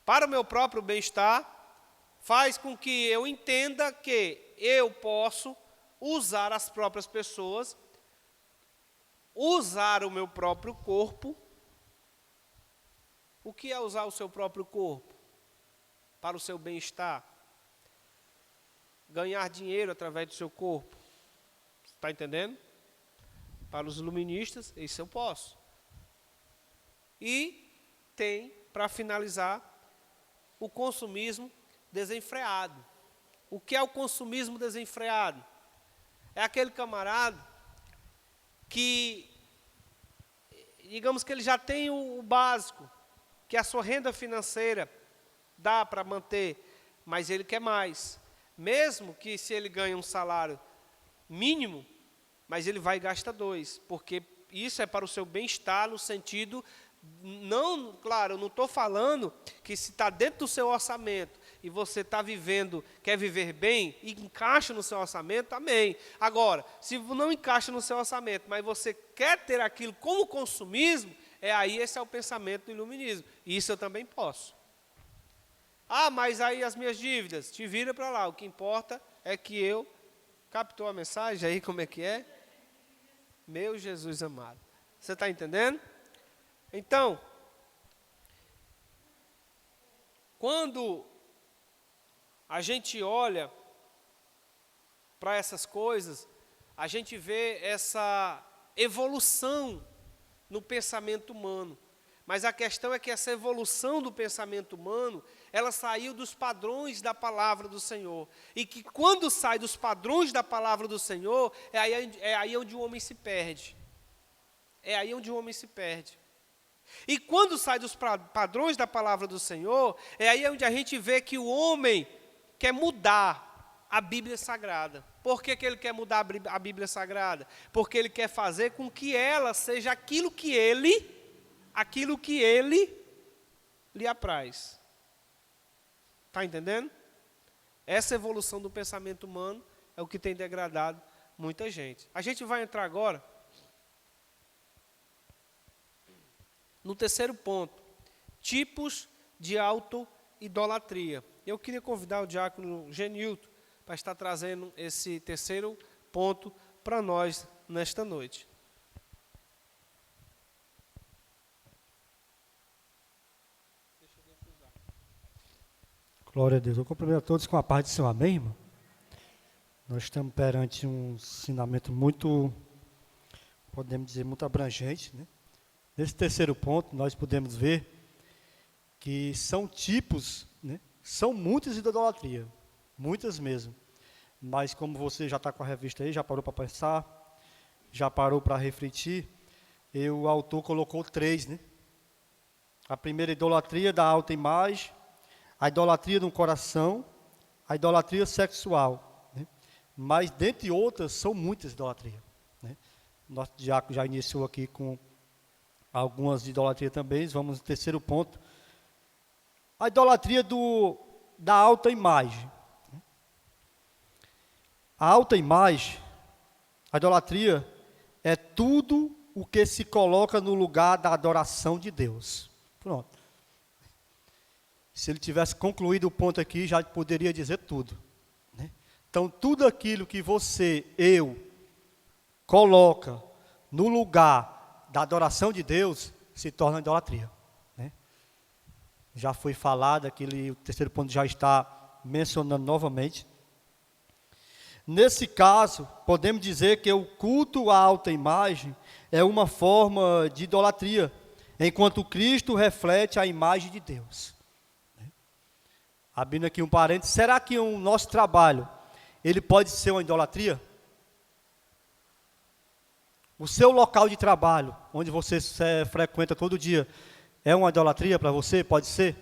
Para o meu próprio bem-estar, faz com que eu entenda que eu posso usar as próprias pessoas, usar o meu próprio corpo. O que é usar o seu próprio corpo? Para o seu bem-estar. Ganhar dinheiro através do seu corpo. Está entendendo? Para os iluministas, isso eu posso. E tem, para finalizar, o consumismo desenfreado. O que é o consumismo desenfreado? É aquele camarada que, digamos que ele já tem o básico, que a sua renda financeira dá para manter, mas ele quer mais. Mesmo que se ele ganha um salário mínimo, mas ele vai e gasta 2, porque isso é para o seu bem-estar no sentido, não, claro, eu não estou falando que se está dentro do seu orçamento e você está vivendo, quer viver bem e encaixa no seu orçamento, amém. Agora, se não encaixa no seu orçamento, mas você quer ter aquilo como consumismo, aí esse é o pensamento do iluminismo. E isso eu também posso. Mas aí as minhas dívidas, te vira para lá, o que importa é que eu, captou a mensagem aí, como é que é? Meu Jesus amado. Você está entendendo? Então, quando a gente olha para essas coisas, a gente vê essa evolução no pensamento humano. Mas a questão é que essa evolução do pensamento humano, ela saiu dos padrões da palavra do Senhor. E que quando sai dos padrões da palavra do Senhor, é aí onde o homem se perde. É aí onde o homem se perde. E quando sai dos padrões da palavra do Senhor, é aí onde a gente vê que o homem quer mudar a Bíblia Sagrada. Por que ele quer mudar a Bíblia Sagrada? Porque ele quer fazer com que ela seja aquilo que ele lhe apraz. Está entendendo? Essa evolução do pensamento humano é o que tem degradado muita gente. A gente vai entrar agora no terceiro ponto, tipos de auto-idolatria. Eu queria convidar o diácono Genilton para estar trazendo esse terceiro ponto para nós nesta noite. Glória a Deus. Eu cumprimento a todos com a paz do Senhor. Amém, irmão? Nós estamos perante um ensinamento muito, podemos dizer, muito abrangente, né? Nesse terceiro ponto, nós podemos ver que são tipos, né? São muitas de idolatria, muitas mesmo. Mas como você já está com a revista aí, já parou para pensar, já parou para refletir, o autor colocou 3, né? A primeira, idolatria da autoimagem, a idolatria no coração, a idolatria sexual, né? Mas, dentre outras, são muitas idolatrias, né? Nosso diácono já iniciou aqui com algumas de idolatria também. Vamos no terceiro ponto. A idolatria da autoimagem. A autoimagem, a idolatria, é tudo o que se coloca no lugar da adoração de Deus. Pronto. Se ele tivesse concluído o ponto aqui, já poderia dizer tudo, né? Então, tudo aquilo que você, eu, coloca no lugar da adoração de Deus, se torna idolatria, né? Já foi falado, o terceiro ponto já está mencionando novamente. Nesse caso, podemos dizer que o culto à alta imagem é uma forma de idolatria, enquanto Cristo reflete a imagem de Deus. Abrindo aqui um parênteses, será que o nosso trabalho, ele pode ser uma idolatria? O seu local de trabalho, onde você frequenta todo dia, é uma idolatria para você? Pode ser?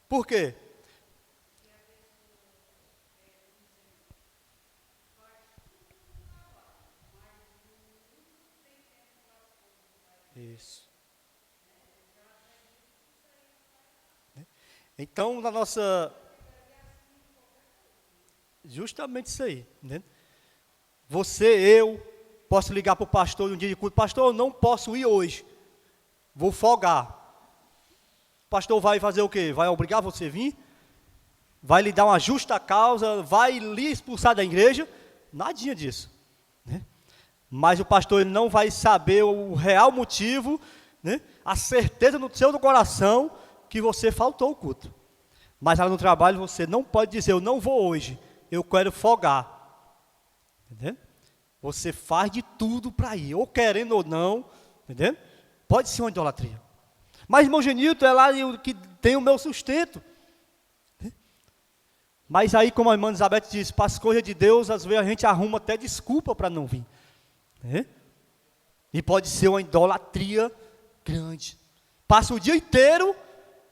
Por quê? Isso. Então, justamente isso aí, né? Eu posso ligar para o pastor um dia de culto: pastor, eu não posso ir hoje, vou folgar. O pastor vai fazer o quê? Vai obrigar você a vir? Vai lhe dar uma justa causa? Vai lhe expulsar da igreja? Nadinha disso, né? Mas o pastor, ele não vai saber o real motivo, né? A certeza no seu coração que você faltou ao culto. Mas lá no trabalho você não pode dizer: eu não vou hoje, eu quero folgar. Entendeu? Você faz de tudo para ir, ou querendo ou não, entendeu? Pode ser uma idolatria. Mas, irmão Genilton, é lá que tem o meu sustento. Mas aí, como a irmã Elizabeth disse, para as coisas de Deus, às vezes a gente arruma até desculpa para não vir. E pode ser uma idolatria grande. Passa o dia inteiro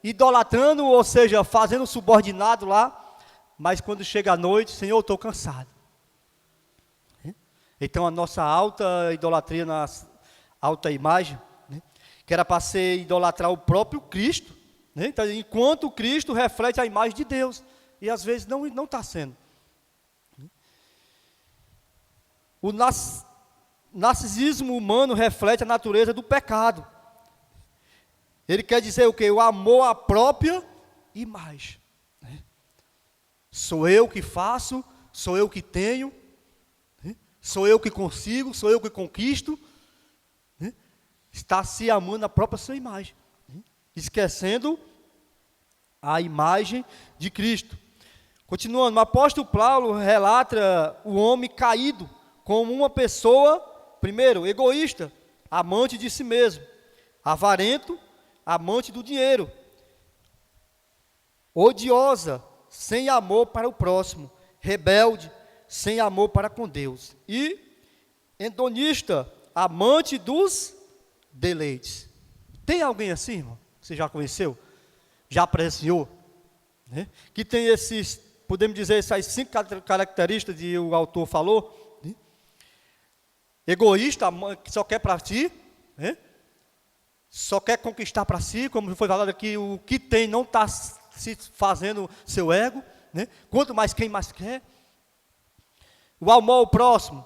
idolatrando, ou seja, fazendo subordinado lá, mas quando chega a noite: Senhor, eu estou cansado. Então a nossa alta idolatria, na alta imagem, né, que era para ser idolatrar o próprio Cristo, né? Então, enquanto o Cristo reflete a imagem de Deus, e às vezes não está sendo. O narcisismo humano reflete a natureza do pecado. Ele quer dizer o quê? O amor à própria imagem, né? Sou eu que faço, sou eu que tenho, né? Sou eu que consigo, sou eu que conquisto, né? Está se amando a própria sua imagem, né? Esquecendo a imagem de Cristo. Continuando, o apóstolo Paulo relata o homem caído como uma pessoa, primeiro, egoísta, amante de si mesmo, avarento, amante do dinheiro, odiosa, sem amor para o próximo, rebelde, sem amor para com Deus, e hedonista, amante dos deleites. Tem alguém assim, irmão? Você já conheceu? Já presenciou? Né? Que tem esses, podemos dizer, essas 5 características que o autor falou, né? Egoísta, que só quer para si, né? Só quer conquistar para si, como foi falado aqui, o que tem não está se fazendo seu ego, né? Quanto mais quem mais quer. O amor ao próximo,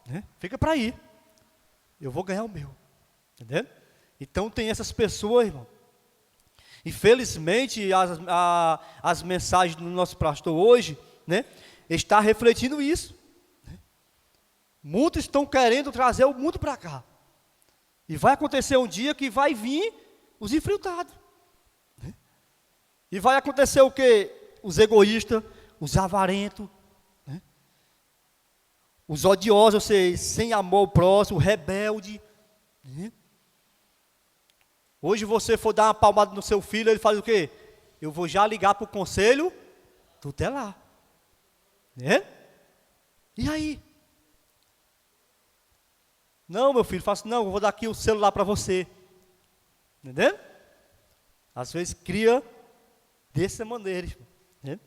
né? Fica para ir, eu vou ganhar o meu, entendeu? Então tem essas pessoas, irmão. Infelizmente as mensagens do nosso pastor hoje, né, está refletindo isso, né? Muitos estão querendo trazer o mundo para cá. E vai acontecer um dia que vai vir os infiltrados, né? E vai acontecer o quê? Os egoístas, os avarentos, né? Os odiosos, ou seja, sem amor ao próximo, rebelde, né? Hoje você for dar uma palmada no seu filho, ele faz o quê? Eu vou já ligar para o conselho tutelar, né? E aí? Não, meu filho, faço, não, eu vou dar aqui o celular para você. Entendeu? Às vezes cria dessa maneira, né?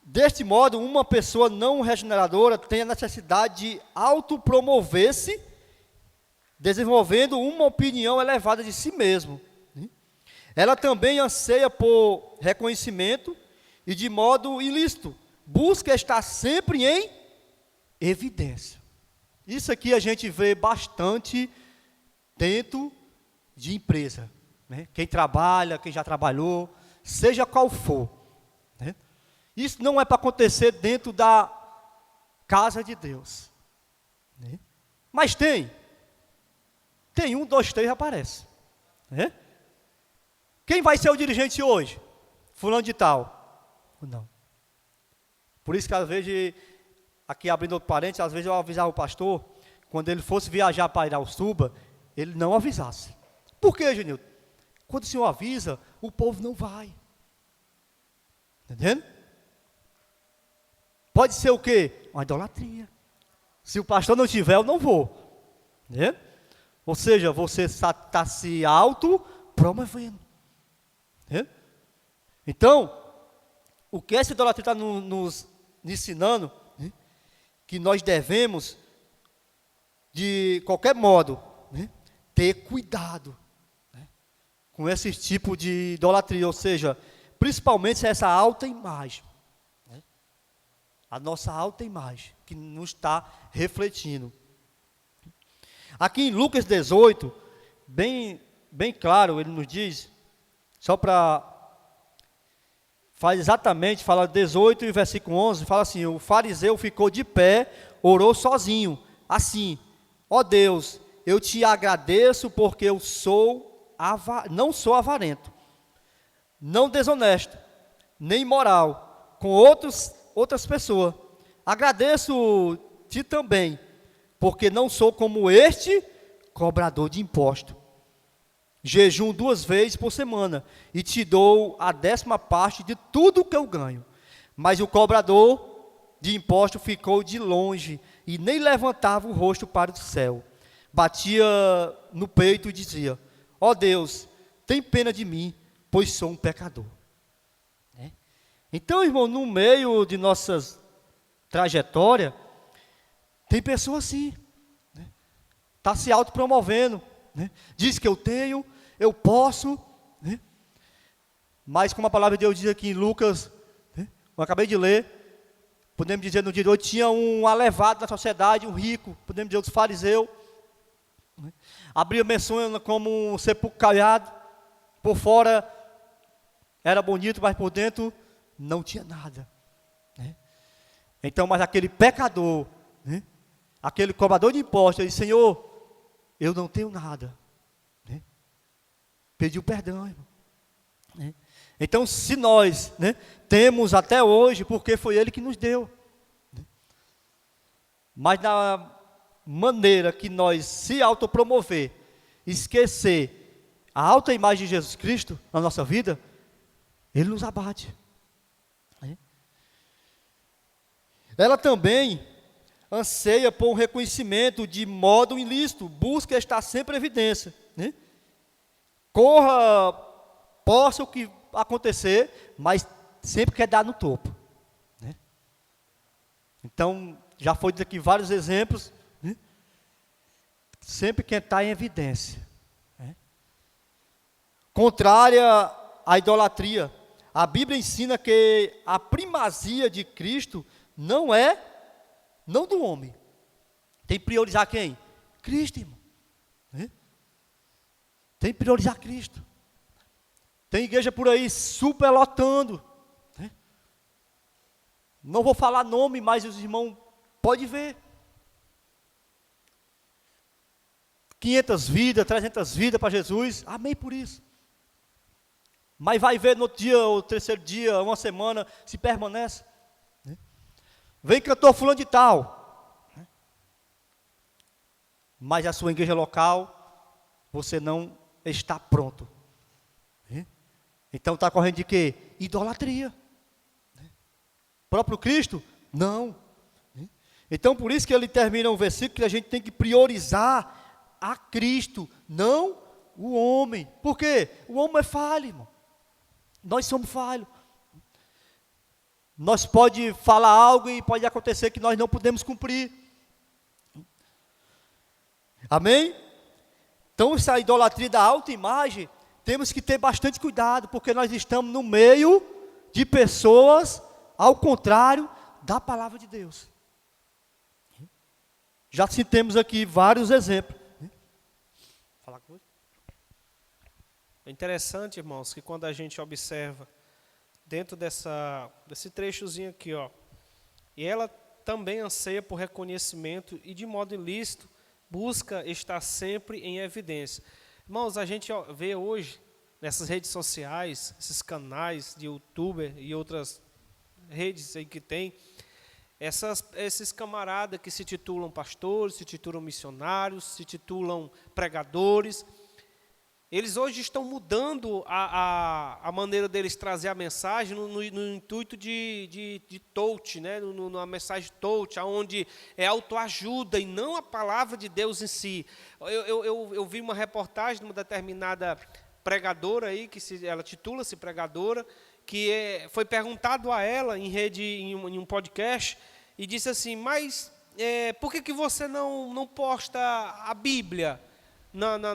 Deste modo, uma pessoa não regeneradora tem a necessidade de autopromover-se, desenvolvendo uma opinião elevada de si mesmo, né? Ela também anseia por reconhecimento e, de modo ilícito, busca estar sempre em evidência. Isso aqui a gente vê bastante dentro de empresa, né? Quem trabalha, quem já trabalhou, seja qual for, né? Isso não é para acontecer dentro da casa de Deus, né? Mas tem 1, 2, 3 aparece, né? Quem vai ser o dirigente hoje? Fulano de tal. Não. Por isso que às vezes, aqui abrindo outro parênteses, às vezes eu avisava o pastor, quando ele fosse viajar para Irauçuba, ele não avisasse. Por quê, Genilton? Quando o senhor avisa, o povo não vai. Entendendo? Pode ser o quê? Uma idolatria. Se o pastor não tiver, eu não vou. Entendeu? Ou seja, você está se auto-promovendo. Entendeu? Então, o que essa idolatria está nos ensinando, né? Que nós devemos, de qualquer modo, né, ter cuidado, né, com esse tipo de idolatria, ou seja, principalmente essa alta imagem, né, a nossa alta imagem, que nos está refletindo. Aqui em Lucas 18, bem claro, ele nos diz, só para... fala 18 e versículo 11, fala assim: o fariseu ficou de pé, orou sozinho, assim: ó Deus, eu te agradeço porque eu não sou avarento, não desonesto, nem imoral, com outras pessoas. Agradeço-te também, porque não sou como este cobrador de imposto. Jejum 2 vezes por semana, e te dou a 10ª parte de tudo que eu ganho. Mas o cobrador de imposto ficou de longe, e nem levantava o rosto para o céu. Batia no peito e dizia: ó Deus, tem pena de mim, pois sou um pecador. Então, irmão, no meio de nossas trajetórias, tem pessoas assim, né? Está se autopromovendo, né? Diz que eu tenho, eu posso, né? Mas como a palavra de Deus diz aqui em Lucas, né, eu acabei de ler, podemos dizer no dia de hoje, tinha um alevado na sociedade, um rico, podemos dizer os fariseus, né? Abria menciona como um sepulcro caiado, por fora era bonito, mas por dentro não tinha nada, né? Então, mas aquele pecador, né, aquele cobrador de impostos, ele disse: Senhor, eu não tenho nada, né? Pediu perdão, irmão, né? Então, se nós, né, temos até hoje, porque foi Ele que nos deu, né? Mas na maneira que nós se autopromover, esquecer a alta imagem de Jesus Cristo na nossa vida, Ele nos abate, né? Ela também anseia por um reconhecimento de modo ilícito, busca estar sempre em evidência, né? Corra, possa o que acontecer, mas sempre quer dar no topo, né? Então, já foi dito aqui vários exemplos, né? Sempre quer estar em evidência, né? Contrária à idolatria, a Bíblia ensina que a primazia de Cristo não do homem. Tem que priorizar quem? Cristo, irmão, né? Tem que priorizar Cristo. Tem igreja por aí superlotando, né? Não vou falar nome, mas os irmãos podem ver. 500 vidas, 300 vidas para Jesus, amém por isso. Mas vai ver no outro dia, o terceiro dia, uma semana, se permanece, né? Vem cantor fulano de tal, né? Mas a sua igreja local, você não está pronto, né? Então está correndo de quê? Idolatria, né? Próprio Cristo? Não, né? Então por isso que ele termina o versículo que a gente tem que priorizar a Cristo, não o homem. Por quê? O homem é falho, irmão. Nós somos falhos. Nós pode falar algo e pode acontecer que nós não podemos cumprir. Amém? Então essa idolatria da autoimagem, temos que ter bastante cuidado, porque nós estamos no meio de pessoas ao contrário da palavra de Deus. já citemos aqui vários exemplos. Falar com você? É interessante, irmãos, que quando a gente observa dentro desse trechozinho aqui, ó, e ela também anseia por reconhecimento e, de modo ilícito, busca estar sempre em evidência. Irmãos, a gente vê hoje, nessas redes sociais, esses canais de youtuber e outras redes aí que tem, esses camaradas que se titulam pastores, se titulam missionários, se titulam pregadores, eles hoje estão mudando a maneira deles trazer a mensagem no intuito de touch, né? Na mensagem touch, onde é autoajuda e não a palavra de Deus em si. Eu vi uma reportagem de uma determinada pregadora aí, ela titula-se pregadora, que foi perguntado a ela em um podcast, e disse assim, mas por que você não posta a Bíblia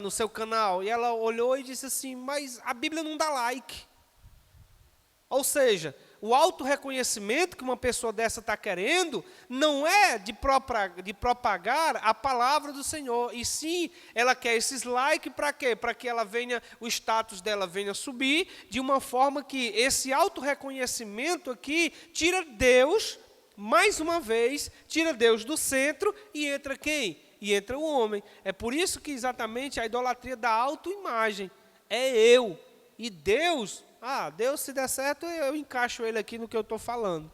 no seu canal? E ela olhou e disse assim, mas a Bíblia não dá like. Ou seja, o auto-reconhecimento que uma pessoa dessa está querendo não é de propagar a palavra do Senhor, e sim, ela quer esses likes para quê? Para que o status dela venha subir, de uma forma que esse auto-reconhecimento aqui tira Deus, mais uma vez, tira Deus do centro e entra quem? E entra o homem. É por isso que exatamente a idolatria da autoimagem é eu. E Deus, Deus, se der certo, eu encaixo ele aqui no que eu estou falando.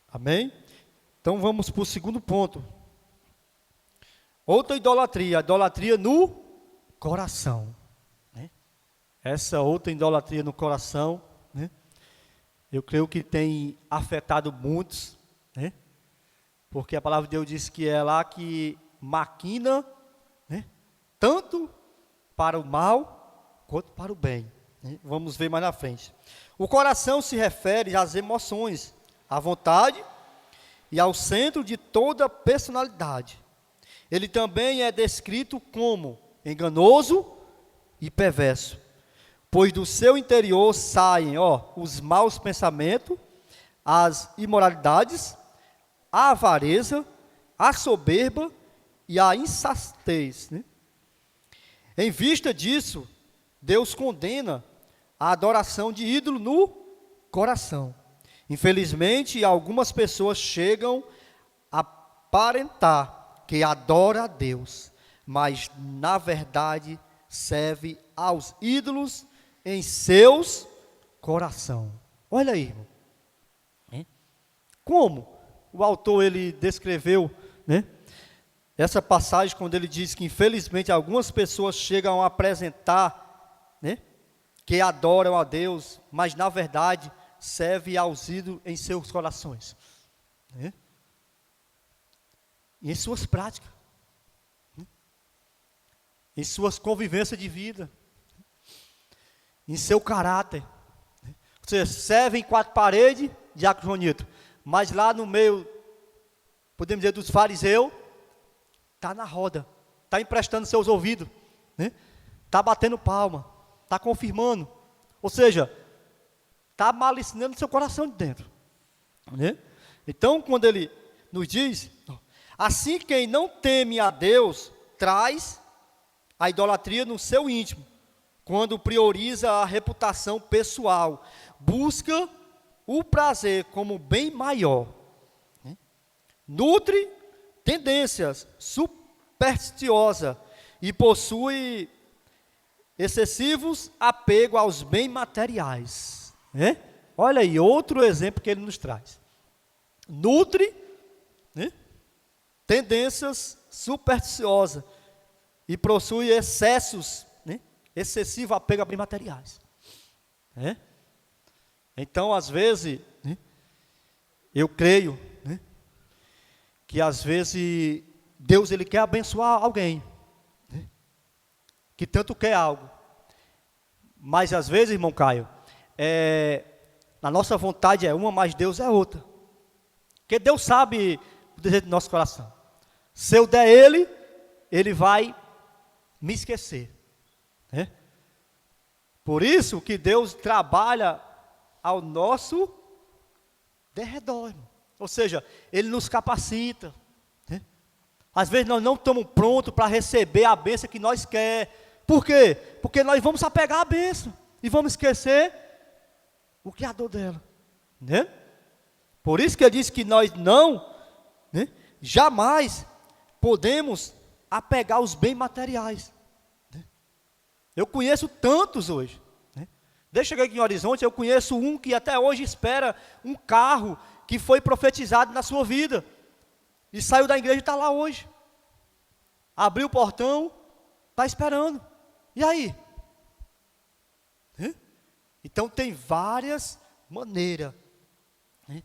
Amém? Então vamos para o segundo ponto. Outra idolatria, a idolatria no coração. Né? Essa outra idolatria no coração, né? Eu creio que tem afetado muitos, né? Porque a palavra de Deus diz que é lá que maquina, né? Tanto para o mal quanto para o bem. Né? Vamos ver mais na frente. O coração se refere às emoções, à vontade e ao centro de toda personalidade. Ele também é descrito como enganoso e perverso, pois do seu interior saem os maus pensamentos, as imoralidades, a avareza, a soberba e a insensatez. Né? Em vista disso, Deus condena a adoração de ídolo no coração. Infelizmente, algumas pessoas chegam a aparentar que adora a Deus, mas na verdade serve aos ídolos em seus coração. Olha aí, irmão. Como o autor ele descreveu, né, essa passagem quando ele diz que infelizmente algumas pessoas chegam a apresentar, né, que adoram a Deus, mas na verdade serve aos ídolos em seus corações, né? E em suas práticas, né? Em suas convivências de vida, em seu caráter, né? Você serve em quatro paredes, diácono Jonito, mas lá no meio, podemos dizer, dos fariseus, está na roda, está emprestando seus ouvidos, né? Está batendo palma, está confirmando, ou seja, está malacinando seu coração de dentro, né? Então, quando ele nos diz, assim quem não teme a Deus, traz a idolatria no seu íntimo, quando prioriza a reputação pessoal, busca o prazer como bem maior, né? Nutre tendências supersticiosas e possui excessivos apego aos bens materiais, né? Olha aí, outro exemplo que ele nos traz. Nutre, né, tendências supersticiosas e possui excessos, né, excessivo apego a bens materiais, né? Então, às vezes, né, eu creio, né, que às vezes Deus ele quer abençoar alguém, né, que tanto quer algo, mas às vezes, irmão Caio, a nossa vontade é uma, mas Deus é outra. Porque Deus sabe o desejo do nosso coração. Se eu der ele vai me esquecer, né? Por isso que Deus trabalha ao nosso derredor, irmão. Ou seja, Ele nos capacita. Né? Às vezes nós não estamos prontos para receber a bênção que nós queremos. Por quê? Porque nós vamos apegar a bênção e vamos esquecer o Criador dela. Né? Por isso que Ele diz que nós não, né, jamais podemos apegar os bens materiais. Né? Eu conheço tantos hoje. Né? Desde que eu cheguei aqui em Horizonte, eu conheço um que até hoje espera um carro que foi profetizado na sua vida. E saiu da igreja e está lá hoje. Abriu o portão, está esperando. E aí? Né? Então tem várias maneiras, né,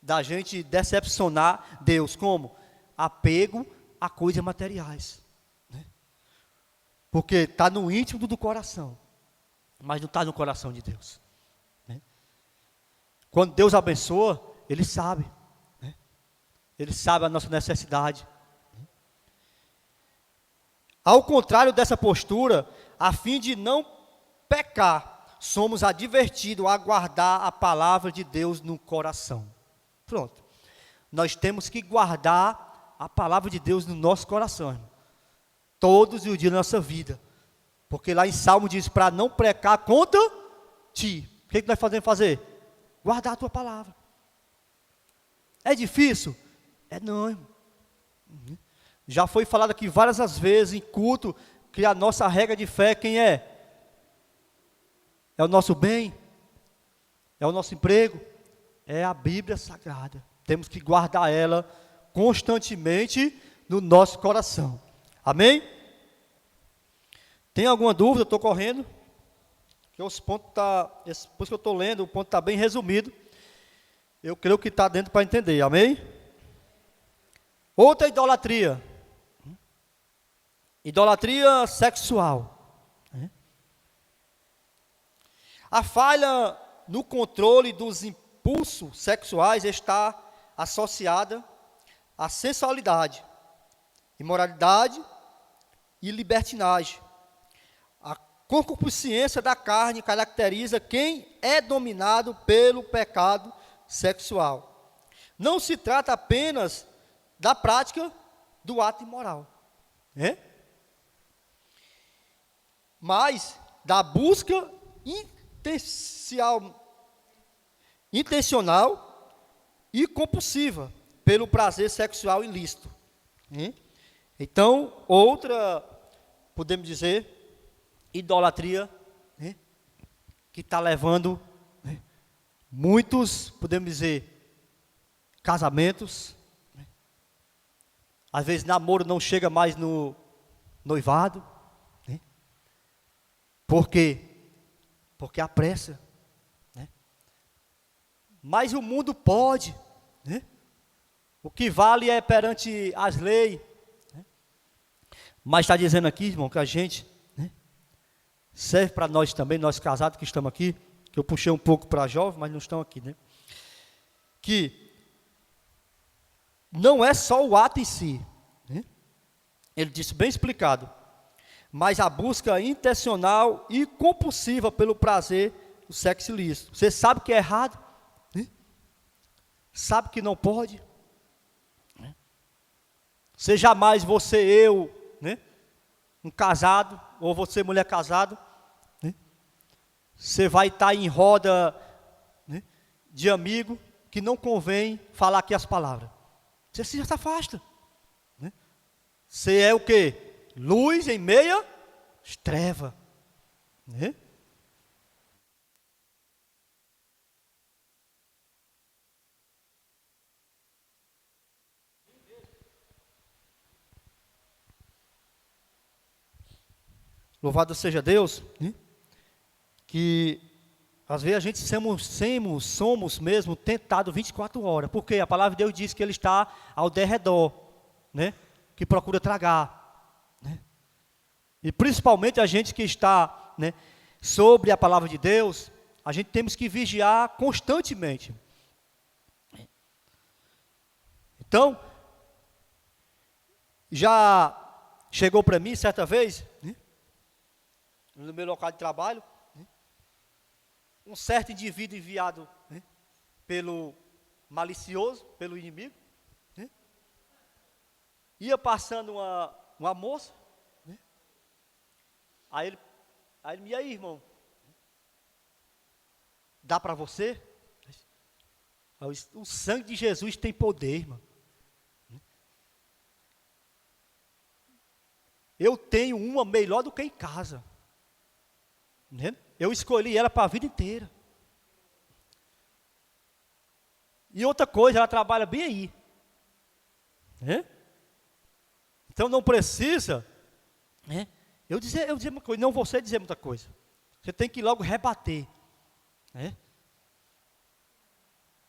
da gente decepcionar Deus. Como? Apego a coisas materiais. Né? Porque está no íntimo do coração. Mas não está no coração de Deus. Né? Quando Deus abençoa, Ele sabe. Né? Ele sabe a nossa necessidade. Ao contrário dessa postura, a fim de não pecar, somos advertidos a guardar a palavra de Deus no coração. Pronto. Nós temos que guardar a palavra de Deus no nosso coração, irmão. Todos os dias da nossa vida. Porque lá em Salmo diz, para não pecar contra ti. O que nós podemos fazer? Guardar a tua palavra. É difícil? É não, irmão. Já foi falado aqui várias vezes em culto, que a nossa regra de fé, quem é? É o nosso bem? É o nosso emprego? É a Bíblia Sagrada. Temos que guardar ela constantemente no nosso coração. Amém? Tem alguma dúvida? Estou correndo. Que os pontos depois que eu estou lendo, o ponto está bem resumido. Eu creio que está dentro para entender. Amém? Outra idolatria. Idolatria sexual. A falha no controle dos impulsos sexuais está associada à sensualidade, imoralidade e libertinagem. A concupiscência da carne caracteriza quem é dominado pelo pecado sexual. Não se trata apenas da prática do ato imoral, né? Mas da busca intencional e compulsiva pelo prazer sexual ilícito. Né? Então, outra, podemos dizer, idolatria, né, que está levando, né, muitos, podemos dizer, casamentos. Né? Às vezes namoro não chega mais no noivado. Né? Por quê? Porque há pressa. Né? Mas o mundo pode. Né? O que vale é perante as leis. Né? Mas está dizendo aqui, irmão, que a gente, né, serve para nós também, nós casados que estamos aqui, que eu puxei um pouco para jovens, mas não estão aqui, né? Que não é só o ato em si. Né? Ele disse bem explicado. Mas a busca intencional e compulsiva pelo prazer do sexo ilícito. Você sabe que é errado, né? Sabe que não pode. Né? Você jamais, eu, né, um casado, ou você mulher casada, né, você vai estar em roda, né, de amigo, que não convém falar aqui as palavras. Você se afasta. Né? Você é o quê? Luz em meia treva. Né? Louvado seja Deus, né? Que às vezes a gente somos mesmo tentados 24 horas, porque a palavra de Deus diz que Ele está ao derredor, né? Que procura tragar. Né? E principalmente a gente que está, né, sobre a palavra de Deus, a gente temos que vigiar constantemente. Então, já chegou para mim certa vez, né, no meu local de trabalho, né, um certo indivíduo enviado, né, pelo malicioso pelo inimigo, né? Ia passando uma moça, né? Aí ele, e aí, irmão? Dá para você? O sangue de Jesus tem poder, irmão. Eu tenho uma melhor do que em casa. Né? Eu escolhi ela para a vida inteira. E outra coisa, ela trabalha bem aí. Né? Então não precisa, né, eu dizer uma coisa, não você dizer muita coisa. Você tem que logo rebater. Né?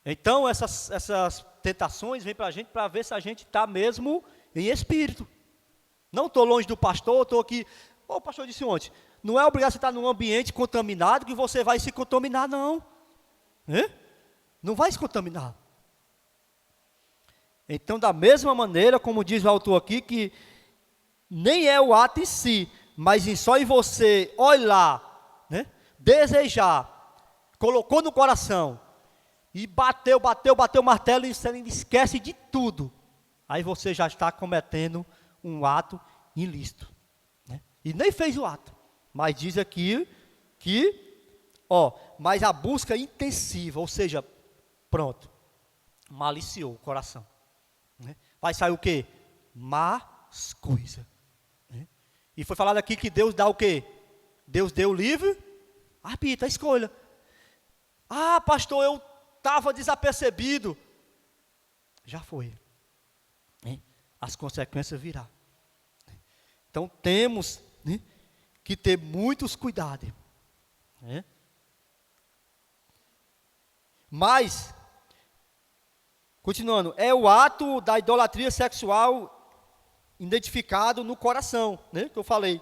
Então essas tentações vêm para a gente para ver se a gente está mesmo em espírito. Não estou longe do pastor, estou aqui. O pastor disse ontem, não é obrigado você estar num ambiente contaminado que você vai se contaminar, não. Né? Não vai se contaminar. Então, da mesma maneira, como diz o autor aqui, que nem é o ato em si, mas só em você olhar, né, desejar, colocou no coração, e bateu o martelo e você esquece de tudo. Aí você já está cometendo um ato ilícito. Né? E nem fez o ato. Mas diz aqui mas a busca intensiva, ou seja, pronto, maliciou o coração. Né? Vai sair o quê? Más coisas. Né? E foi falado aqui que Deus dá o quê? Deus deu o livre arbítrio, a escolha. Ah, pastor, eu estava desapercebido. Já foi. Né? As consequências virão. Então temos, né, que ter muitos cuidados. Né? Mas, continuando, é o ato da idolatria sexual identificado no coração, né, que eu falei.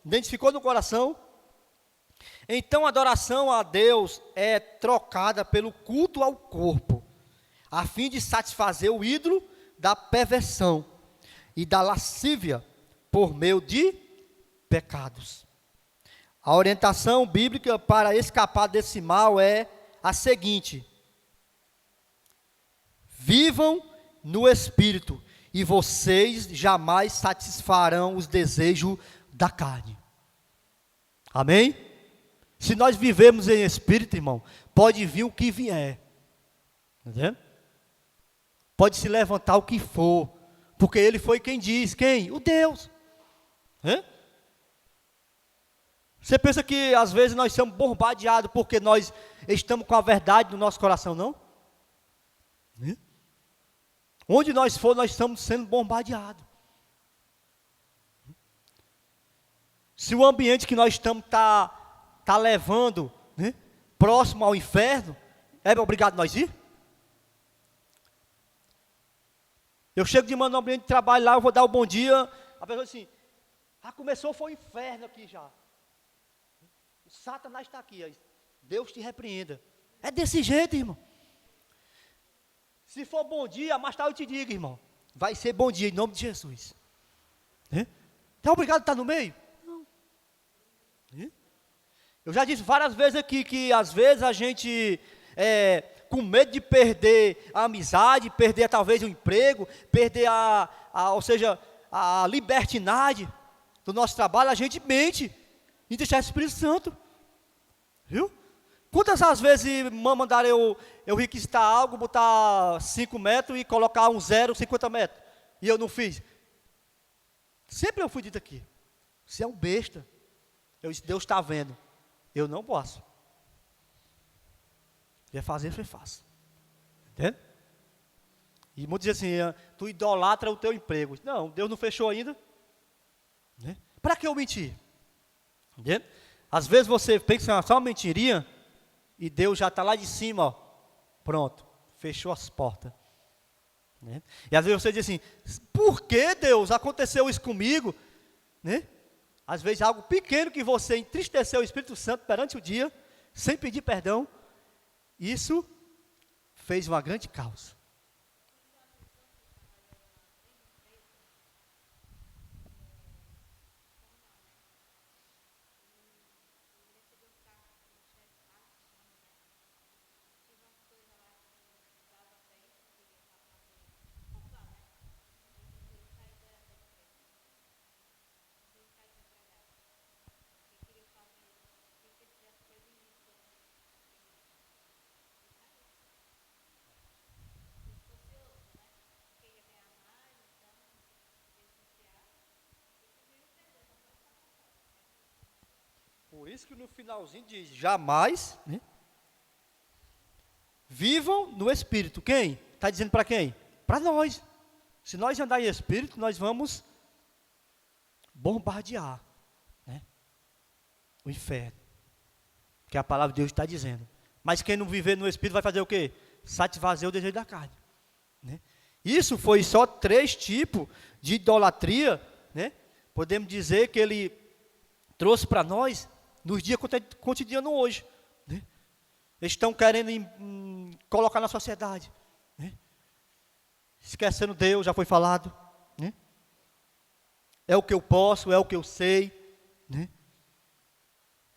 Identificou no coração. Então a adoração a Deus é trocada pelo culto ao corpo, a fim de satisfazer o ídolo da perversão e da lascívia por meio de pecados. A orientação bíblica para escapar desse mal é a seguinte: vivam no Espírito e vocês jamais satisfarão os desejos da carne. Amém? Se nós vivemos em Espírito, irmão, pode vir o que vier. Entendeu? Pode se levantar o que for, porque Ele foi quem diz. Quem? O Deus. Você pensa que às vezes nós somos bombardeados porque nós estamos com a verdade no nosso coração, não? Onde nós for, nós estamos sendo bombardeados. Se o ambiente que nós estamos está levando, né, próximo ao inferno, é obrigado nós ir? Eu chego de manhã no ambiente de trabalho lá, eu vou dar o bom dia, a pessoa assim, começou, foi o inferno aqui já. O Satanás está aqui, aí, Deus te repreenda. É desse jeito, irmão. Se for bom dia, mais tarde eu te digo, irmão, vai ser bom dia em nome de Jesus. Está obrigado a estar no meio? Não. Eu já disse várias vezes aqui que às vezes a gente, com medo de perder a amizade, perder talvez o emprego, perder ou seja, a libertinagem do nosso trabalho, a gente mente e deixar o Espírito Santo. Viu? Quantas as vezes mandaram eu requisitar algo, botar 5 metros e colocar um 50 metros, e eu não fiz? Sempre eu fui dito aqui, você é um besta. Eu disse, Deus está vendo, eu não posso. Quer fazer, foi fácil. Entende? E muitos dizem assim, tu idolatra o teu emprego. Não, Deus não fechou ainda. Né? Para que eu mentir? Entende? Às vezes você pensa só uma mentirinha, e Deus já está lá de cima, ó, pronto, fechou as portas. Né? E às vezes você diz assim, por que Deus aconteceu isso comigo? Né? Às vezes algo pequeno que você entristeceu o Espírito Santo perante o dia, sem pedir perdão, isso fez uma grande causa. Por isso que no finalzinho diz, jamais, né? Vivam no Espírito. Quem? Está dizendo para quem? Para nós. Se nós andar em Espírito, nós vamos bombardear, né, o inferno. Que a palavra de Deus está dizendo. Mas quem não viver no Espírito vai fazer o quê? Satisfazer o desejo da carne, né? Isso foi só 3 tipos de idolatria, né? Podemos dizer que ele trouxe para nós nos dias cotidianos hoje, né? Eles estão querendo colocar na sociedade, né? Esquecendo Deus, já foi falado, né? É o que eu posso, é o que eu sei, né?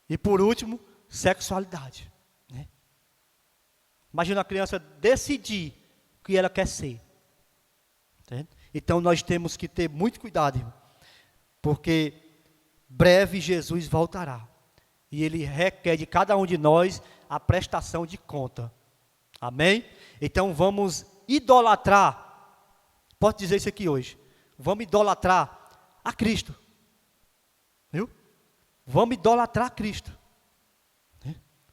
E por último, sexualidade, né? Imagina a criança decidir o que ela quer ser, entende? Então nós temos que ter muito cuidado, irmão, porque breve Jesus voltará e ele requer de cada um de nós a prestação de conta. Amém? Então vamos idolatrar. Posso dizer isso aqui hoje? Vamos idolatrar a Cristo. Viu? Vamos idolatrar a Cristo.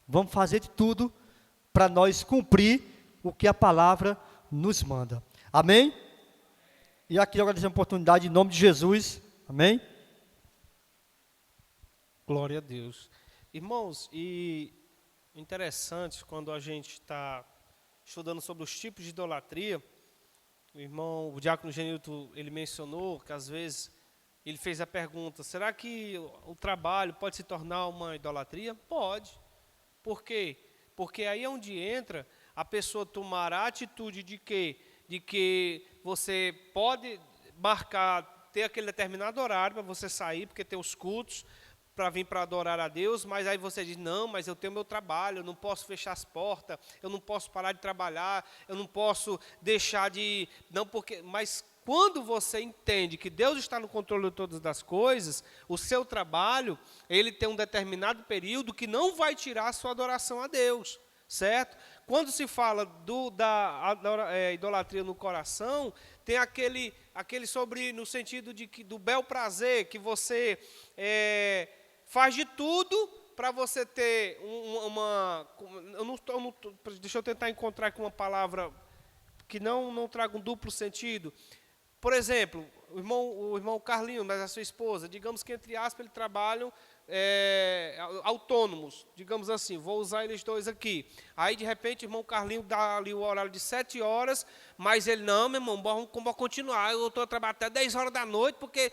Vamos fazer de tudo para nós cumprir o que a palavra nos manda. Amém? E aqui eu agradeço a oportunidade em nome de Jesus. Amém? Glória a Deus. Irmãos, e interessante quando a gente está estudando sobre os tipos de idolatria, o diácono Genilton, ele mencionou que às vezes ele fez a pergunta, será que o trabalho pode se tornar uma idolatria? Pode. Por quê? Porque aí é onde entra a pessoa tomar a atitude de que você pode marcar, ter aquele determinado horário para você sair, porque tem os cultos, para vir para adorar a Deus, mas aí você diz, não, mas eu tenho meu trabalho, eu não posso fechar as portas, eu não posso parar de trabalhar, eu não posso deixar de... Não, porque, mas quando você entende que Deus está no controle de todas as coisas, o seu trabalho, ele tem um determinado período que não vai tirar a sua adoração a Deus, certo? Quando se fala da idolatria no coração, tem aquele sobre, no sentido do bel prazer, que você faz de tudo para você ter deixa eu tentar encontrar aqui uma palavra que não traga um duplo sentido. Por exemplo, o irmão Carlinho, mas a sua esposa, digamos que, entre aspas, eles trabalham autônomos, digamos assim, vou usar eles dois aqui. Aí, de repente, o irmão Carlinho dá ali o horário de 7 horas, mas ele, não, meu irmão, vamos continuar, eu estou trabalhando até 10 horas da noite, porque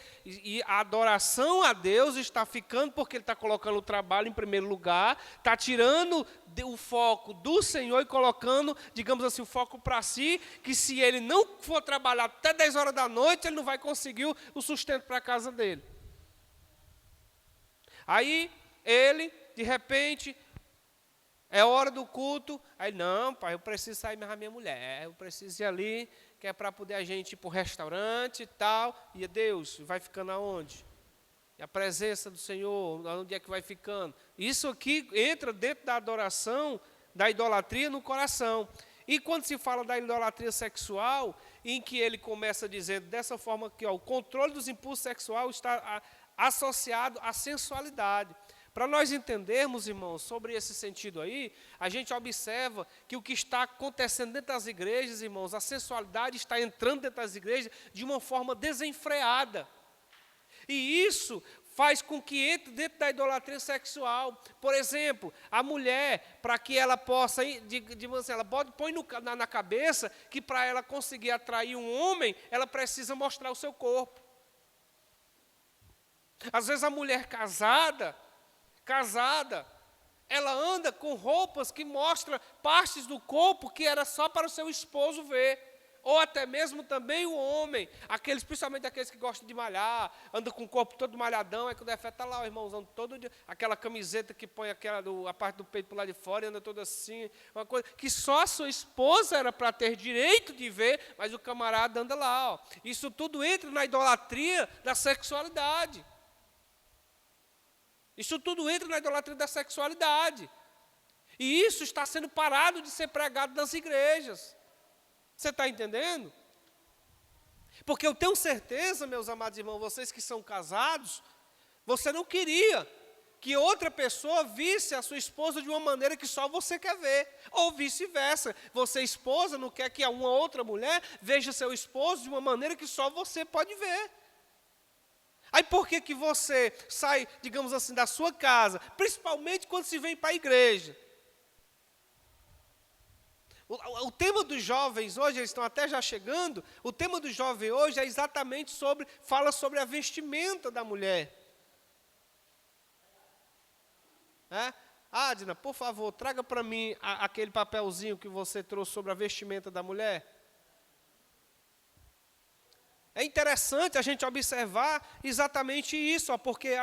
a adoração a Deus está ficando, porque ele está colocando o trabalho em primeiro lugar, está tirando o foco do Senhor e colocando, digamos assim, o foco para si, que se ele não for trabalhar até 10 horas da noite, ele não vai conseguir o sustento para a casa dele. Aí, ele, de repente, é hora do culto, aí, não, pai, eu preciso sair mais a minha mulher, eu preciso ir ali, que é para poder a gente ir para o restaurante e tal, e Deus, vai ficando aonde? E a presença do Senhor, onde é que vai ficando? Isso aqui entra dentro da adoração, da idolatria no coração. E quando se fala da idolatria sexual, em que ele começa dizendo dessa forma que o controle dos impulsos sexuais está associado à sensualidade. Para nós entendermos, irmãos, sobre esse sentido aí, a gente observa que o que está acontecendo dentro das igrejas, irmãos, a sensualidade está entrando dentro das igrejas de uma forma desenfreada. E isso faz com que entre dentro da idolatria sexual. Por exemplo, a mulher, para que ela possa, ela põe na cabeça que para ela conseguir atrair um homem, ela precisa mostrar o seu corpo. Às vezes a mulher casada, ela anda com roupas que mostram partes do corpo que era só para o seu esposo ver. Ou até mesmo também o homem, principalmente aqueles que gostam de malhar, anda com o corpo todo malhadão, aí quando é fé está lá o irmãozão todo dia, aquela camiseta que põe a parte do peito para o lado de fora e anda todo assim, uma coisa que só a sua esposa era para ter direito de ver, mas o camarada anda lá. Ó. Isso tudo entra na idolatria da sexualidade. Isso tudo entra na idolatria da sexualidade. E isso está sendo parado de ser pregado nas igrejas. Você está entendendo? Porque eu tenho certeza, meus amados irmãos, vocês que são casados, você não queria que outra pessoa visse a sua esposa de uma maneira que só você quer ver, ou vice-versa. Você, esposa, não quer que uma outra mulher veja seu esposo de uma maneira que só você pode ver. Aí por que você sai, digamos assim, da sua casa, principalmente quando se vem para a igreja? O tema dos jovens hoje, eles estão até já chegando, o tema do jovem hoje é exatamente fala sobre a vestimenta da mulher. Adna, por favor, traga para mim aquele papelzinho que você trouxe sobre a vestimenta da mulher. É interessante a gente observar exatamente isso, porque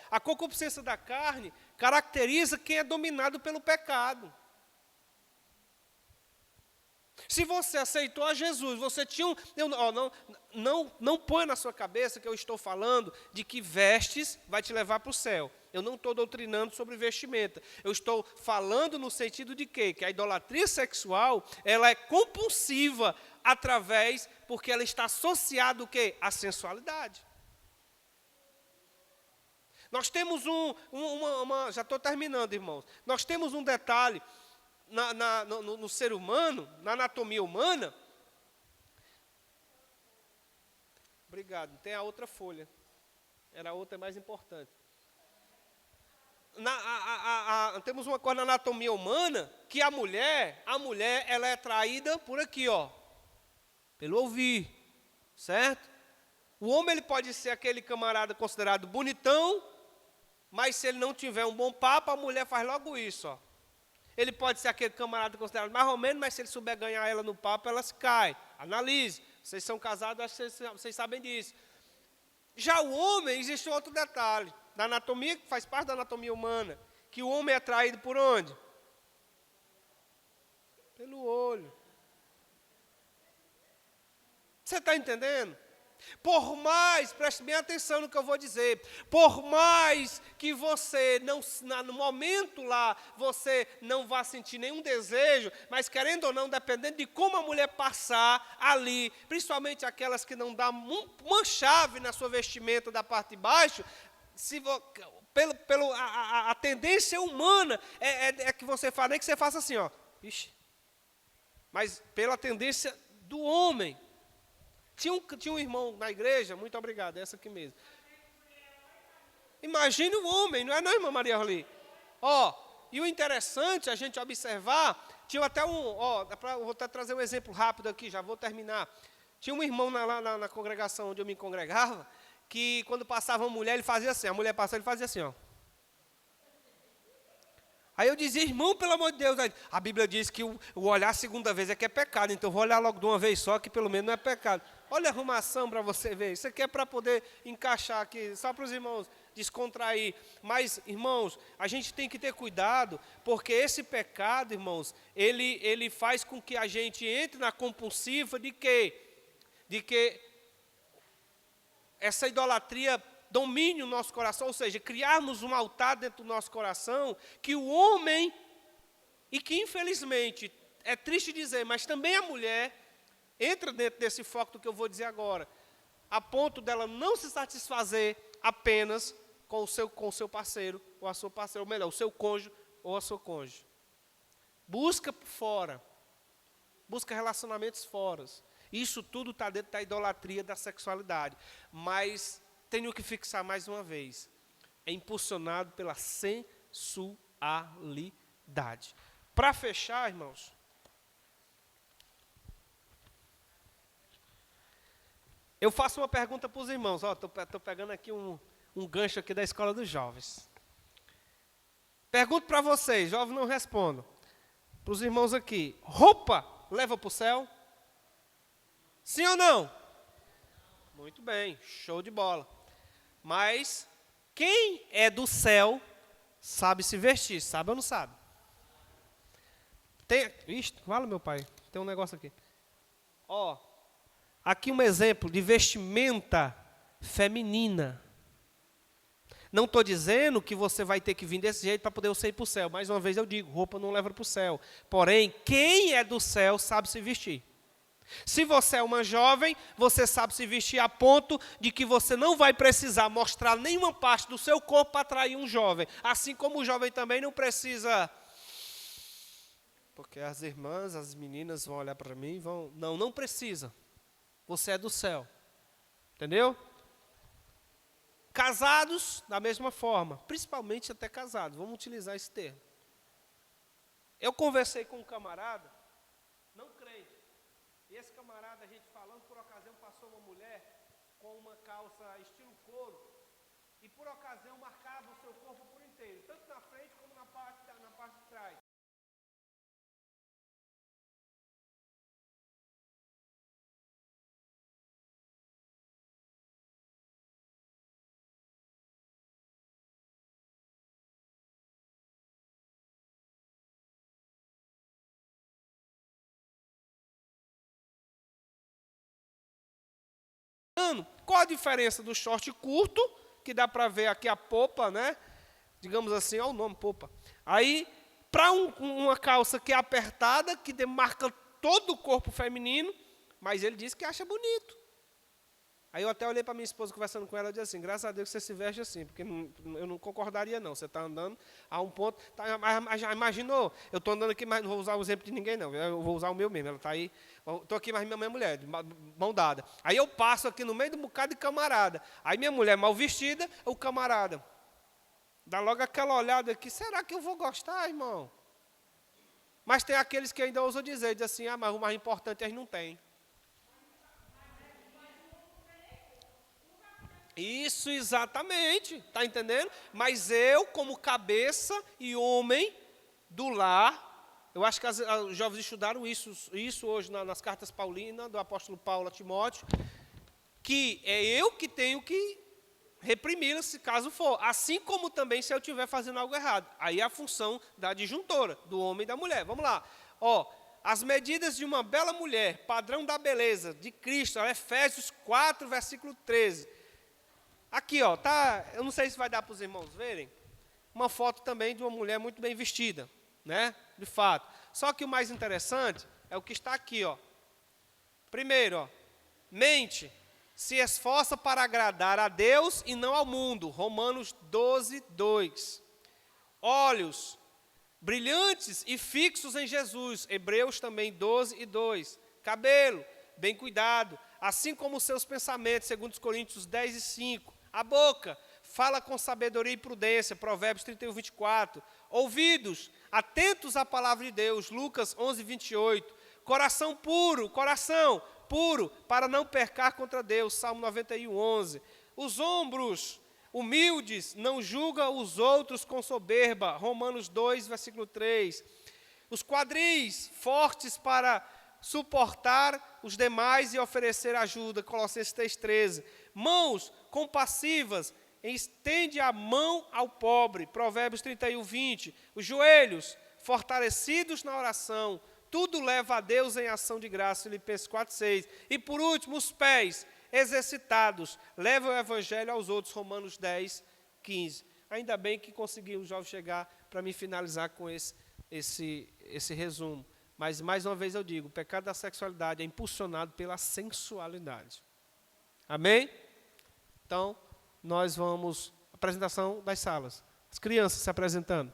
a concupiscência da carne caracteriza quem é dominado pelo pecado. Se você aceitou a Jesus, você tinha não põe na sua cabeça que eu estou falando de que vestes vai te levar para o céu. Eu não estou doutrinando sobre vestimenta. Eu estou falando no sentido de quê? Que a idolatria sexual, ela é compulsiva porque ela está associada o quê? À sensualidade. Nós temos já estou terminando, irmãos. Nós temos um detalhe no ser humano, na anatomia humana. Obrigado, tem a outra folha. Era a outra mais importante. Temos uma coisa na anatomia humana, que a mulher ela é atraída por aqui, pelo ouvir, certo? O homem ele pode ser aquele camarada considerado bonitão, mas se ele não tiver um bom papo, a mulher faz logo isso, Ele pode ser aquele camarada considerado mais ou menos, mas se ele souber ganhar ela no papo, ela se cai. Analise. Vocês são casados, acho que vocês sabem disso. Já o homem, existe outro detalhe. Da anatomia, que faz parte da anatomia humana. Que o homem é atraído por onde? Pelo olho. Você está entendendo? Por mais, preste bem atenção no que eu vou dizer, por mais que você, no momento lá, você não vá sentir nenhum desejo, mas querendo ou não, dependendo de como a mulher passar ali, principalmente aquelas que não dão uma chave na sua vestimenta da parte de baixo, a tendência humana é que você faça, nem que você faça assim, Ixi. Mas pela tendência do homem. Tinha um irmão na igreja, muito obrigado, é essa aqui mesmo. Imagine o homem, não é não, irmã Maria Roli? E o interessante a gente observar, tinha até eu vou até trazer um exemplo rápido aqui, já vou terminar. Tinha um irmão lá na congregação onde eu me congregava, que quando passava uma mulher, ele fazia assim, a mulher passava, ele fazia assim, Aí eu dizia, irmão, pelo amor de Deus, a Bíblia diz que o olhar a segunda vez é que é pecado, então eu vou olhar logo de uma vez só, que pelo menos não é pecado. Olha a arrumação para você ver, isso aqui é para poder encaixar aqui, só para os irmãos descontrair. Mas, irmãos, a gente tem que ter cuidado, porque esse pecado, irmãos, ele faz com que a gente entre na compulsiva de que essa idolatria domine o nosso coração, ou seja, criarmos um altar dentro do nosso coração, que o homem, e que infelizmente, é triste dizer, mas também a mulher, entra dentro desse foco do que eu vou dizer agora, a ponto dela não se satisfazer apenas com o seu parceiro, ou a sua parceira, ou melhor, o seu cônjuge ou a sua cônjuge. Busca fora, busca relacionamentos fora. Isso tudo está dentro da idolatria da sexualidade, mas tenho que fixar mais uma vez, é impulsionado pela sensualidade. Para fechar, irmãos, eu faço uma pergunta para os irmãos, estou pegando aqui um gancho aqui da Escola dos Jovens. Pergunto para vocês, jovens não respondam, para os irmãos aqui, roupa leva para o céu? Sim ou não? Muito bem, show de bola. Mas quem é do céu sabe se vestir, sabe ou não sabe? Fala, meu pai, tem um negócio aqui. Aqui um exemplo de vestimenta feminina. Não estou dizendo que você vai ter que vir desse jeito para poder você ir para o céu. Mais uma vez eu digo, roupa não leva para o céu. Porém, quem é do céu sabe se vestir. Se você é uma jovem, você sabe se vestir a ponto de que você não vai precisar mostrar nenhuma parte do seu corpo para atrair um jovem. Assim como o jovem também não precisa... Porque as irmãs, as meninas vão olhar para mim e vão... Não precisa. Você é do céu. Entendeu? Casados, da mesma forma. Principalmente até casados. Vamos utilizar esse termo. Eu conversei com um camarada, não crente. E esse camarada, a gente falando, por ocasião, passou uma mulher com uma calça estilo couro. E por ocasião marcava o seu corpo por inteiro. Tanto na frente como na parte de trás. Qual a diferença do short curto, que dá para ver aqui a popa, né? Digamos assim, olha o nome, popa. Aí, para uma calça que é apertada, que demarca todo o corpo feminino, mas ele disse que acha bonito. Aí eu até olhei para minha esposa conversando com ela e disse assim, graças a Deus que você se veste assim, porque eu não concordaria não, você está andando a um ponto, já imaginou, eu estou andando aqui, mas não vou usar o exemplo de ninguém não, eu vou usar o meu mesmo, ela está aí, estou aqui, mas minha mãe é mulher, mão dada. Aí eu passo aqui no meio de um bocado de camarada, aí minha mulher mal vestida, o camarada, dá logo aquela olhada aqui, será que eu vou gostar, irmão? Mas tem aqueles que ainda ousam dizer, diz assim, mas o mais importante eles não têm. Isso, exatamente, está entendendo? Mas eu, como cabeça e homem do lar, eu acho que os jovens estudaram isso hoje nas cartas paulinas, do apóstolo Paulo a Timóteo, que é eu que tenho que reprimi-la, se caso for, assim como também se eu estiver fazendo algo errado. Aí é a função da adjuntora, do homem e da mulher. Vamos lá. As medidas de uma bela mulher, padrão da beleza, de Cristo, Efésios 4, versículo 13. Aqui, tá, eu não sei se vai dar para os irmãos verem, uma foto também de uma mulher muito bem vestida, né? De fato. Só que o mais interessante é o que está aqui, Primeiro, mente, se esforça para agradar a Deus e não ao mundo. Romanos 12, 2. Olhos brilhantes e fixos em Jesus. Hebreus também 12 e 2. Cabelo, bem cuidado, assim como os seus pensamentos, segundo Coríntios 10 e 5. A boca, fala com sabedoria e prudência, Provérbios 31, 24. Ouvidos, atentos à palavra de Deus, Lucas 11, 28. Coração, puro, para não pecar contra Deus, Salmo 91, 11. Os ombros, humildes, não julga os outros com soberba, Romanos 2, versículo 3. Os quadris, fortes para suportar os demais e oferecer ajuda, Colossenses 3,13. Mãos compassivas, estende a mão ao pobre, Provérbios 31, 20. Os joelhos, fortalecidos na oração, tudo leva a Deus em ação de graça, Filipenses 4,6. E por último, os pés, exercitados, levam o evangelho aos outros, Romanos 10, 15. Ainda bem que consegui o jovem chegar para me finalizar com esse resumo. Mas, mais uma vez eu digo, o pecado da sexualidade é impulsionado pela sensualidade. Amém? Então, nós vamos... Apresentação das salas. As crianças se apresentando.